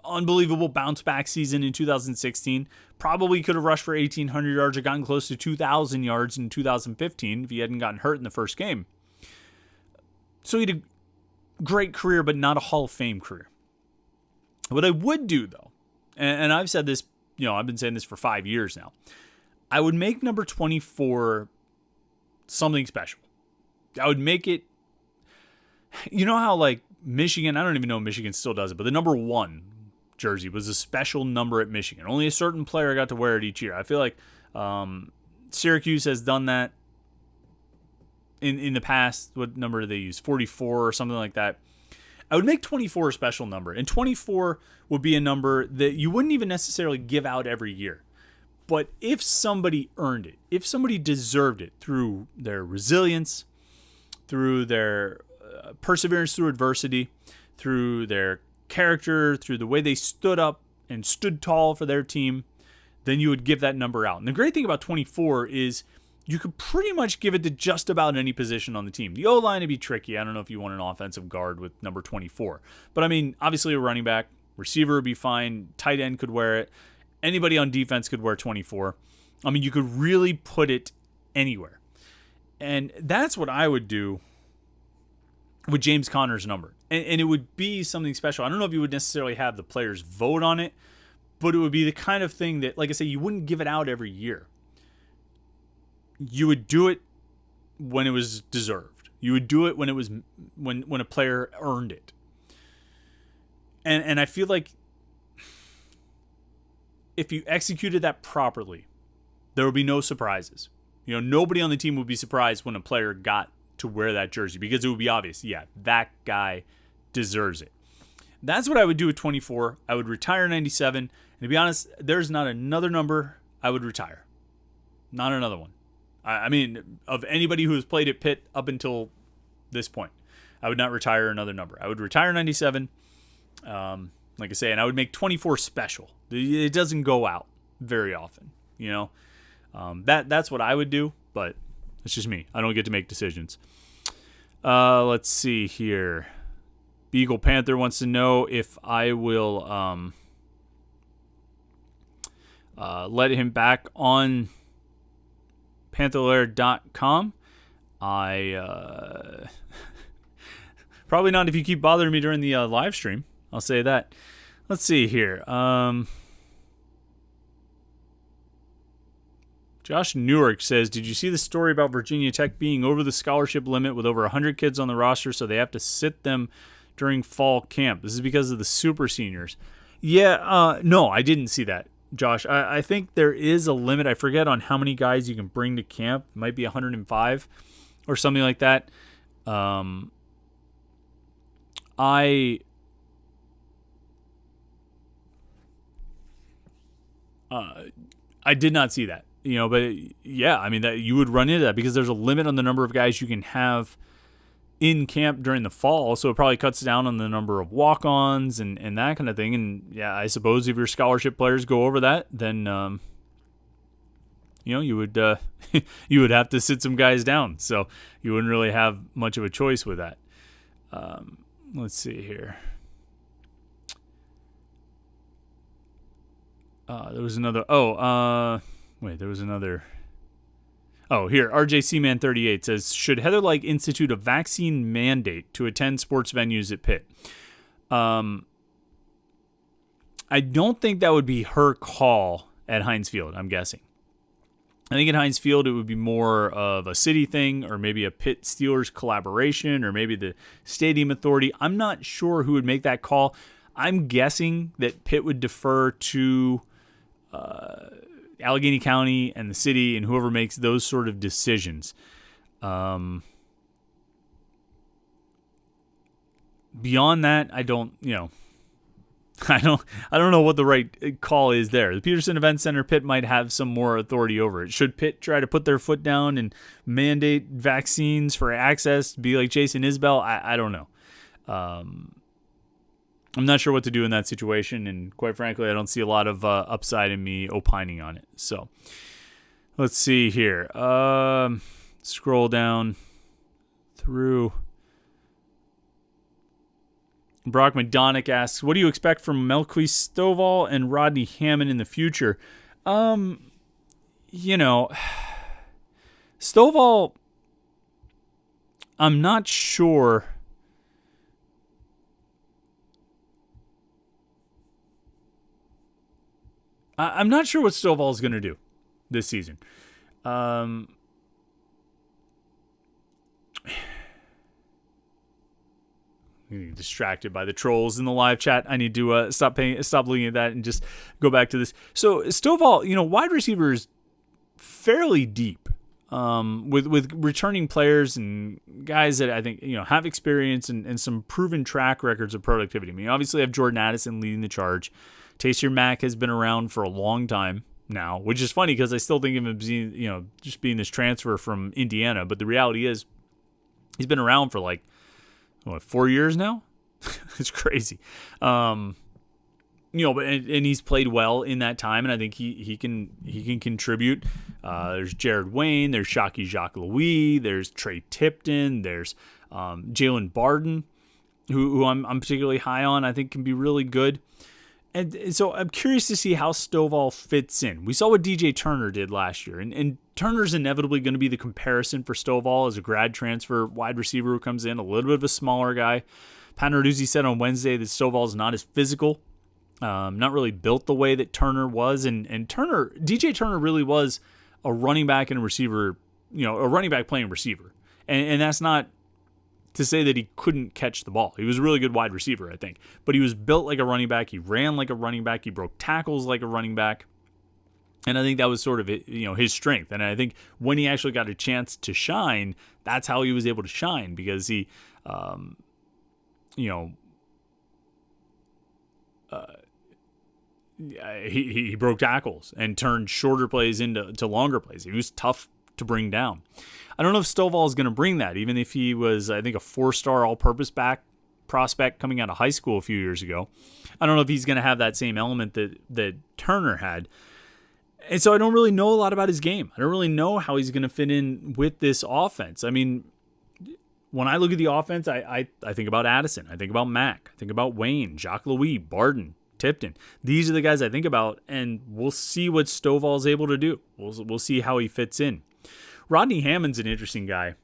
unbelievable bounce back season in 2016. Probably could have rushed for 1,800 yards or gotten close to 2,000 yards in 2015 if he hadn't gotten hurt in the first game. So he had a great career, but not a Hall of Fame career. What I would do, though, and I've said this, I've been saying this for 5 years now, I would make number 24 something special. I would make it, how like Michigan, I don't even know if Michigan still does it, but the number 1 jersey was a special number at Michigan. Only a certain player got to wear it each year. I feel like Syracuse has done that in the past. What number do they use? 44 or something like that. I would make 24 a special number, and 24 would be a number that you wouldn't even necessarily give out every year. But if somebody earned it, if somebody deserved it through their resilience, through their perseverance through adversity, through their character, through the way they stood up and stood tall for their team, then you would give that number out. And the great thing about 24 is you could pretty much give it to just about any position on the team. The O-line would be tricky. I don't know if you want an offensive guard with number 24. But I mean, obviously a running back, receiver would be fine, tight end could wear it. Anybody on defense could wear 24. I mean, you could really put it anywhere. And that's what I would do with James Conner's number. And it would be something special. I don't know if you would necessarily have the players vote on it, but it would be the kind of thing that, like I say, you wouldn't give it out every year. You would do it when it was deserved. You would do it when it was when a player earned it. And I feel like if you executed that properly, there would be no surprises. Nobody on the team would be surprised when a player got to wear that jersey because it would be obvious. Yeah, that guy deserves it. That's what I would do with 24. I would retire 97. And to be honest, there's not another number I would retire. Not another one. I mean, of anybody who has played at Pitt up until this point, I would not retire another number. I would retire 97, like I say, and I would make 24 special. It doesn't go out very often, That's what I would do, but it's just me. I don't get to make decisions. Let's see here. Beagle Panther wants to know if I will let him back on Panther-Lair.com. I probably not if you keep bothering me during the live stream. I'll say that. Let's see here. Josh Newark says, did you see the story about Virginia Tech being over the scholarship limit with over 100 kids on the roster, so they have to sit them during fall camp? This is because of the super seniors. Yeah, no, I didn't see that, Josh. I think there is a limit. I forget on how many guys you can bring to camp. It might be 105 or something like that. I did not see that. But yeah, I mean, that you would run into that because there's a limit on the number of guys you can have in camp during the fall. So it probably cuts down on the number of walk-ons and that kind of thing. And yeah, I suppose if your scholarship players go over that, then, you would you would have to sit some guys down. So you wouldn't really have much of a choice with that. Let's see here. There was another. There was another. Oh, here, RJCman38 says, should Heather Lyke institute a vaccine mandate to attend sports venues at Pitt? I don't think that would be her call at Heinz Field, I'm guessing. I think at Heinz Field it would be more of a city thing, or maybe a Pitt Steelers collaboration, or maybe the stadium authority. I'm not sure who would make that call. I'm guessing that Pitt would defer to Allegheny County and the city and whoever makes those sort of decisions. Beyond that, I don't know what the right call is there. The Peterson Event Center, Pitt might have some more authority over it. Should Pitt try to put their foot down and mandate vaccines for access, be like Jason Isbell? I don't know. I'm not sure what to do in that situation, and quite frankly, I don't see a lot of upside in me opining on it. So let's see here. Scroll down through. Brock McDonnick asks, what do you expect from Melquist Stovall and Rodney Hammond in the future? Stovall, I'm not sure. I'm not sure what Stovall is going to do this season. Distracted by the trolls in the live chat. I need to stop looking at that and just go back to this. So Stovall, wide receiver is fairly deep with returning players and guys that I think have experience and some proven track records of productivity. I mean, obviously, I have Jordan Addison leading the charge. Taysier Mack has been around for a long time now, which is funny because I still think of him as just being this transfer from Indiana. But the reality is, he's been around for 4 years now. It's crazy. But he's played well in that time, and I think he can contribute. There's Jared Wayne, there's Shockey Jacques Louis, there's Trey Tipton, there's Jalen Barden, who I'm particularly high on. I think can be really good. And so I'm curious to see how Stovall fits in. We saw what DJ Turner did last year, and Turner's inevitably going to be the comparison for Stovall as a grad transfer wide receiver who comes in, a little bit of a smaller guy. Pat Narduzzi said on Wednesday that Stovall is not as physical, not really built the way that Turner was, and DJ Turner really was a running back and a receiver, a running back playing receiver, and that's not to say that he couldn't catch the ball. He was a really good wide receiver, I think. But he was built like a running back. He ran like a running back. He broke tackles like a running back. And I think that was sort of his strength. And I think when he actually got a chance to shine, that's how he was able to shine, because he broke tackles and turned shorter plays into longer plays. He was tough to bring down. I don't know if Stovall is going to bring that, even if he was, I think, a 4-star all-purpose back prospect coming out of high school a few years ago. I don't know if he's going to have that same element that Turner had. And so I don't really know a lot about his game. I don't really know how he's going to fit in with this offense. I mean, when I look at the offense, I think about Addison. I think about Mack. I think about Wayne, Jacques Louis, Barden, Tipton. These are the guys I think about, and we'll see what Stovall is able to do. We'll see how he fits in. Rodney Hammond's an interesting guy,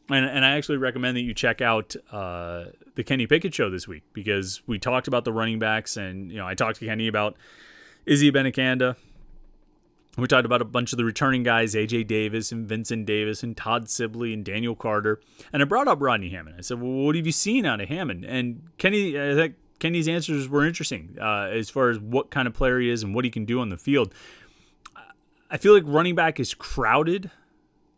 and I actually recommend that you check out the Kenny Pickett show this week, because we talked about the running backs, and I talked to Kenny about Izzy Benekanda. We talked about a bunch of the returning guys, A.J. Davis and Vincent Davis and Todd Sibley and Daniel Carter, and I brought up Rodney Hammond. I said, well, what have you seen out of Hammond? And I think Kenny's answers were interesting as far as what kind of player he is and what he can do on the field. I feel like running back is crowded.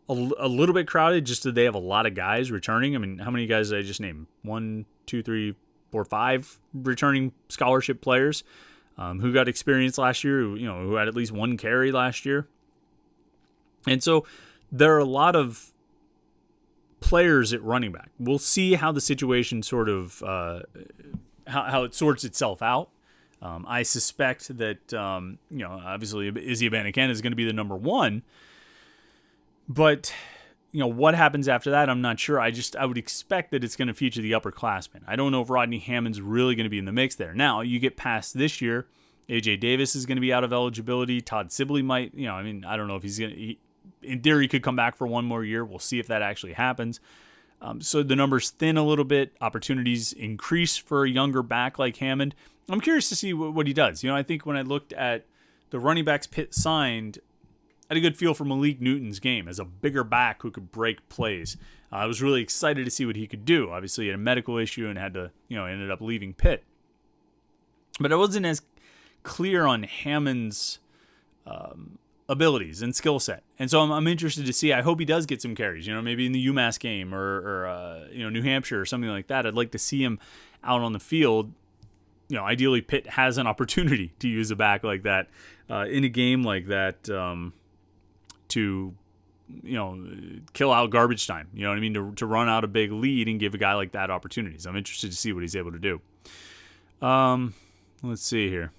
A little bit crowded, just that they have a lot of guys returning. I mean, how many guys did I just name? 1, 2, 3, 4, 5 returning scholarship players who got experience last year, who had at least one carry last year. And so there are a lot of players at running back. We'll see how the situation sort of, how it sorts itself out. I suspect that, obviously Izzy Abanikanda is going to be the number one. But, what happens after that, I'm not sure. I would expect that it's going to feature the upperclassmen. I don't know if Rodney Hammond's really going to be in the mix there. Now, you get past this year, A.J. Davis is going to be out of eligibility. Todd Sibley might, I don't know if he's going to, in theory, could come back for one more year. We'll see if that actually happens. So the numbers thin a little bit. Opportunities increase for a younger back like Hammond. I'm curious to see what he does. I think when I looked at the running backs Pitt signed, had a good feel for Malik Newton's game as a bigger back who could break plays. I was really excited to see what he could do. Obviously, he had a medical issue and had to, ended up leaving Pitt. But I wasn't as clear on Hammond's abilities and skill set. And so I'm interested to see. I hope he does get some carries, maybe in the UMass game or New Hampshire or something like that. I'd like to see him out on the field. Ideally Pitt has an opportunity to use a back like that in a game like that to, kill out garbage time. You know what I mean? To run out a big lead and give a guy like that opportunities. I'm interested to see what he's able to do. Let's see here.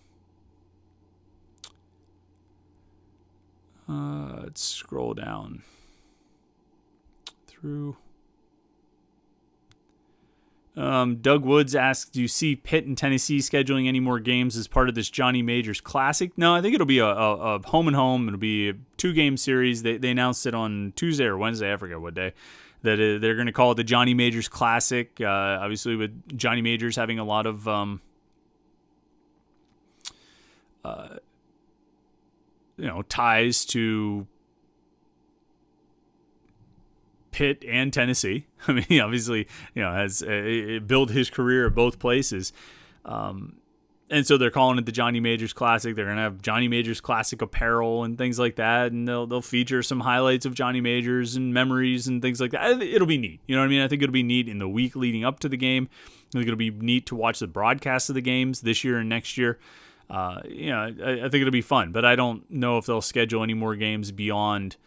Let's scroll down through. Doug Woods asks, do you see Pitt and Tennessee scheduling any more games as part of this Johnny Majors Classic? No, I think it'll be a home and home. It'll be a 2-game series. They announced it on Tuesday or Wednesday, I forget what day, that they're going to call it the Johnny Majors Classic. Obviously, with Johnny Majors having a lot of ties to Pitt and Tennessee. I mean, he obviously, has built his career at both places. And so they're calling it the Johnny Majors Classic. They're going to have Johnny Majors Classic apparel and things like that. And they'll feature some highlights of Johnny Majors and memories and things like that. It'll be neat. You know what I mean? I think it'll be neat in the week leading up to the game. I think it'll be neat to watch the broadcast of the games this year and next year. I think it'll be fun, but I don't know if they'll schedule any more games beyond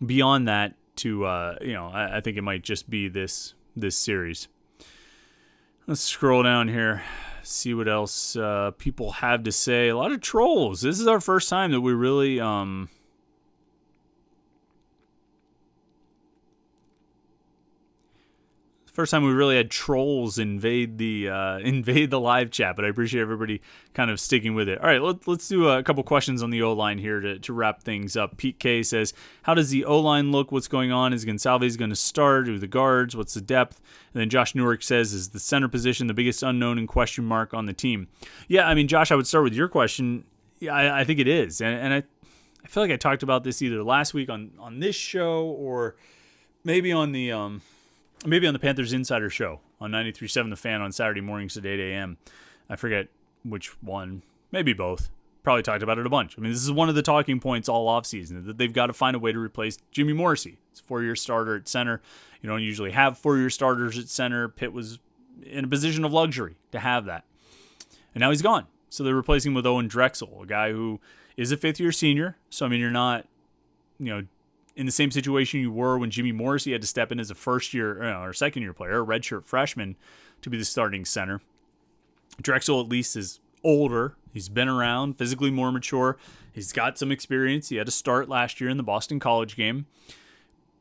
that to, I think it might just be this series. Let's scroll down here, see what else people have to say. A lot of trolls. This is our first time that we really had trolls invade the live chat, but I appreciate everybody kind of sticking with it. All right, let's do a couple questions on the O-line here to wrap things up. Pete K says, how does the O-line look? What's going on? Is Gonsalves going to start? Who are the guards? What's the depth? And then Josh Newark says, is the center position the biggest unknown and question mark on the team? Yeah, I mean, Josh, I would start with your question. Yeah, I think it is. And I feel like I talked about this either last week on this show or maybe on the Panthers Insider Show on 93.7 The Fan on Saturday mornings at 8 a.m. I forget which one. Maybe both. Probably talked about it a bunch. I mean, this is one of the talking points all offseason, that they've got to find a way to replace Jimmy Morrissey. It's a 4-year starter at center. You don't usually have 4-year starters at center. Pitt was in a position of luxury to have that. And now he's gone. So they're replacing him with Owen Drexel, a guy who is a 5th-year senior. So, I mean, you're not, in the same situation you were when Jimmy Morrissey had to step in as a first-year or second-year player, a redshirt freshman, to be the starting center. Drexel at least is older. He's been around, physically more mature. He's got some experience. He had to start last year in the Boston College game.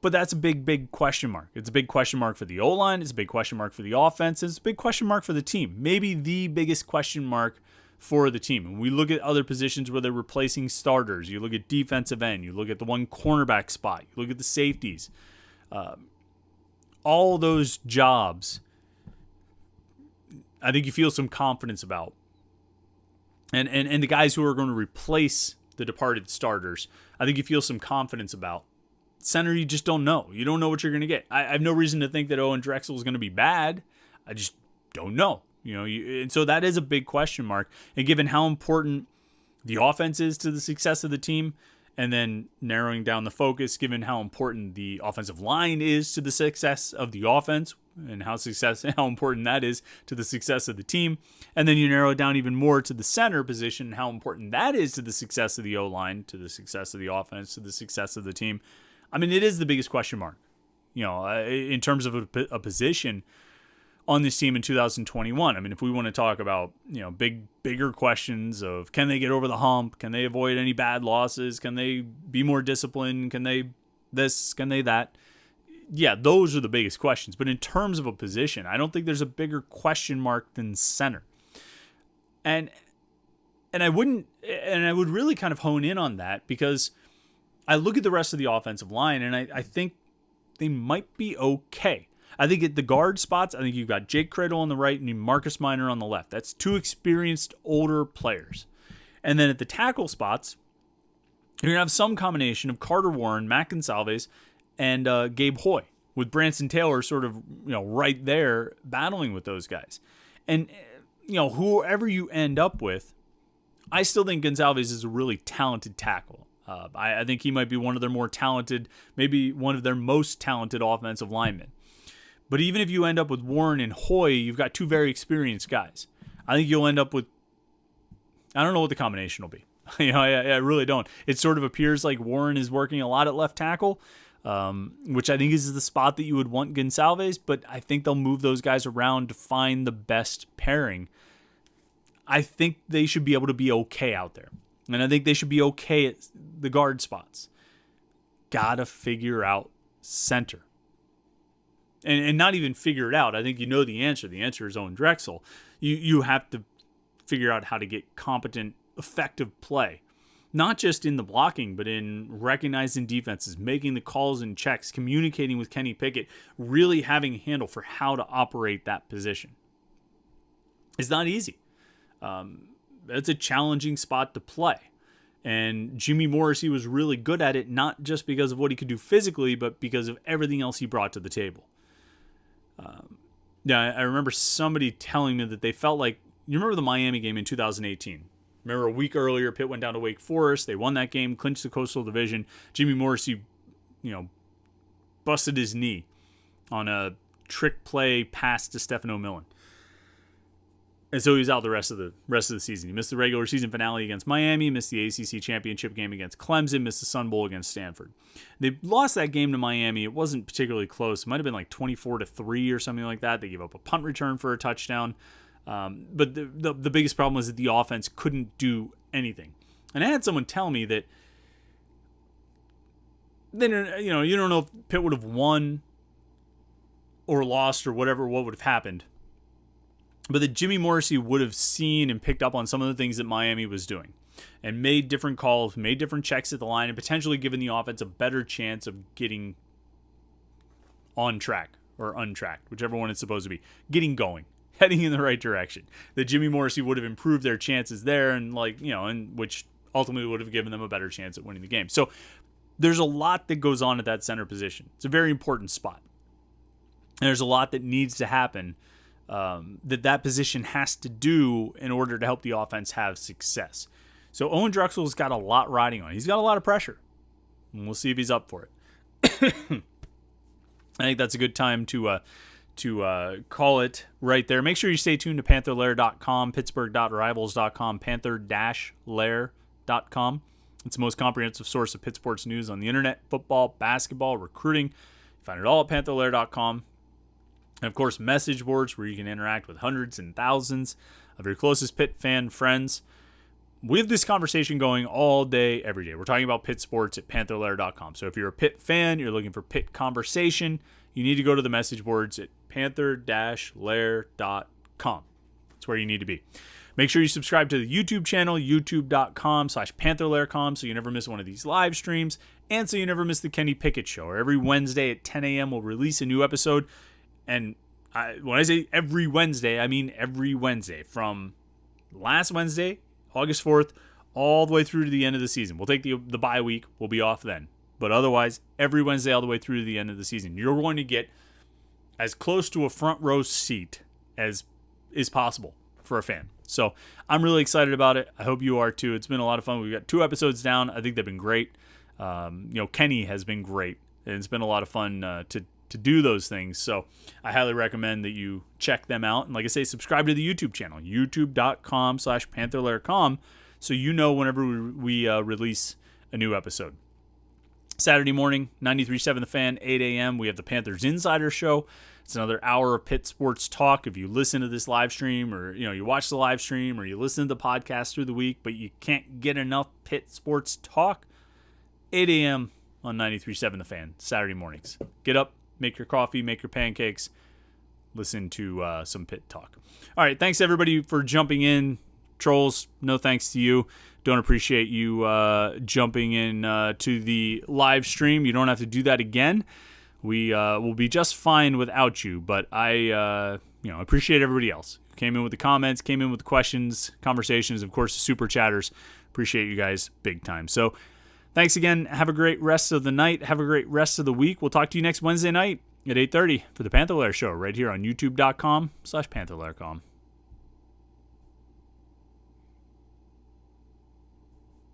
But that's a big, big question mark. It's a big question mark for the O-line. It's a big question mark for the offense. It's a big question mark for the team. Maybe the biggest question mark for the team. And we look at other positions where they're replacing starters. You look at defensive end. You look at the one cornerback spot. You look at the safeties. All those jobs, I think you feel some confidence about. And the guys who are going to replace the departed starters, I think you feel some confidence about. Center, you just don't know. You don't know what you're going to get. I have no reason to think that Owen Drexel is going to be bad. I just don't know. And so that is a big question mark. And given how important the offense is to the success of the team, and then narrowing down the focus, given how important the offensive line is to the success of the offense, and how important that is to the success of the team, and then you narrow it down even more to the center position, how important that is to the success of the O-line, to the success of the offense, to the success of the team. I mean, it is the biggest question mark, in terms of a position on this team in 2021. I mean, if we want to talk about, bigger questions of can they get over the hump? Can they avoid any bad losses? Can they be more disciplined? Can they this? Can they that? Yeah, those are the biggest questions. But in terms of a position, I don't think there's a bigger question mark than center. And I would really kind of hone in on that, because I look at the rest of the offensive line and I think they might be okay. I think at the guard spots, I think you've got Jake Cradle on the right and Marcus Minor on the left. That's 2 experienced older players. And then at the tackle spots, You're going to have some combination of Carter Warren, Matt Gonsalves, and Gabe Hoy, with Branson Taylor sort of, right there battling with those guys. And, whoever you end up with, I still think Gonsalves is a really talented tackle. I think he might be one of their more talented, maybe one of their most talented offensive linemen. But even if you end up with Warren and Hoy, you've got two very experienced guys. I think you'll end up with, I don't know what the combination will be. I really don't. It sort of appears like Warren is working a lot at left tackle, which I think is the spot that you would want Gonsalves, but I think they'll move those guys around to find the best pairing. I think they should be able to be okay out there. And I think they should be okay at the guard spots. Gotta figure out center. And not even figure it out. I think you know the answer. The answer is Owen Drexel. You have to figure out how to get competent, effective play. Not just in the blocking, but in recognizing defenses, making the calls and checks, communicating with Kenny Pickett, really having a handle for how to operate that position. It's not easy. It's a challenging spot to play. And Jimmy Morrissey was really good at it, not just because of what he could do physically, but because of everything else he brought to the table. I remember somebody telling me that they felt like, you remember the Miami game in 2018? Remember a week earlier, Pitt went down to Wake Forest. They won that game, clinched the Coastal Division. Jimmy Morrissey, busted his knee on a trick play pass to Stefano Millen. And so he was out the rest of the season. He missed the regular season finale against Miami, missed the ACC championship game against Clemson, missed the Sun Bowl against Stanford. They lost that game to Miami. It wasn't particularly close. It might have been like 24-3 or something like that. They gave up a punt return for a touchdown. But the biggest problem was that the offense couldn't do anything. And I had someone tell me that then you don't know if Pitt would have won or lost or what would have happened. But that Jimmy Morrissey would have seen and picked up on some of the things that Miami was doing and made different calls, made different checks at the line, and potentially given the offense a better chance of getting on track or untracked, whichever one it's supposed to be, getting going, heading in the right direction. That Jimmy Morrissey would have improved their chances there and which ultimately would have given them a better chance at winning the game. So there's a lot that goes on at that center position. It's a very important spot. And there's a lot that needs to happen that position has to do in order to help the offense have success. So Owen Drexel's got a lot riding on. He's got a lot of pressure. And we'll see if he's up for it. I think that's a good time to call it right there. Make sure you stay tuned to Panther-Lair.com, Pittsburgh.rivals.com, Panther-Lair.com. It's the most comprehensive source of Pitt sports news on the internet, football, basketball, recruiting. You find it all at Panther-Lair.com. And, of course, message boards where you can interact with hundreds and thousands of your closest Pitt fan friends. We have this conversation going all day, every day. We're talking about Pitt sports at Panther-Lair.com. So if you're a Pitt fan, you're looking for Pitt conversation, you need to go to the message boards at Panther-Lair.com. That's where you need to be. Make sure you subscribe to the YouTube channel, youtube.com/Panther-Lair.com, so you never miss one of these live streams, and so you never miss the Kenny Pickett Show. Every Wednesday at 10 a.m. we'll release a new episode. And when I say every Wednesday, I mean every Wednesday. From last Wednesday, August 4th, all the way through to the end of the season. We'll take the bye week. We'll be off then. But otherwise, every Wednesday all the way through to the end of the season. You're going to get as close to a front row seat as is possible for a fan. So I'm really excited about it. I hope you are too. It's been a lot of fun. We've got 2 episodes down. I think they've been great. Kenny has been great. And it's been a lot of fun to do those things. So I highly recommend that you check them out. And like I say, subscribe to the YouTube channel, youtube.com/Panther-Lair.com, so you know whenever we release a new episode. Saturday morning, 93.7 The Fan, 8 a.m., we have the Panthers Insider Show. It's another hour of Pitt sports talk. If you listen to this live stream or you watch the live stream or you listen to the podcast through the week, but you can't get enough Pitt sports talk, 8 a.m. on 93.7 The Fan, Saturday mornings. Get up, make your coffee, make your pancakes, listen to some Pitt talk. All right, thanks everybody for jumping in. Trolls, no thanks to you. Don't appreciate you jumping in to the live stream. You don't have to do that again. We will be just fine without you, but I appreciate everybody else. Came in with the comments, came in with the questions, conversations, of course, the super chatters. Appreciate you guys big time. So Thanks again. Have a great rest of the night. Have a great rest of the week. We'll talk to you next Wednesday night at 8:30 for the Panther-Lair Show right here on youtube.com/Panther-Lair.com.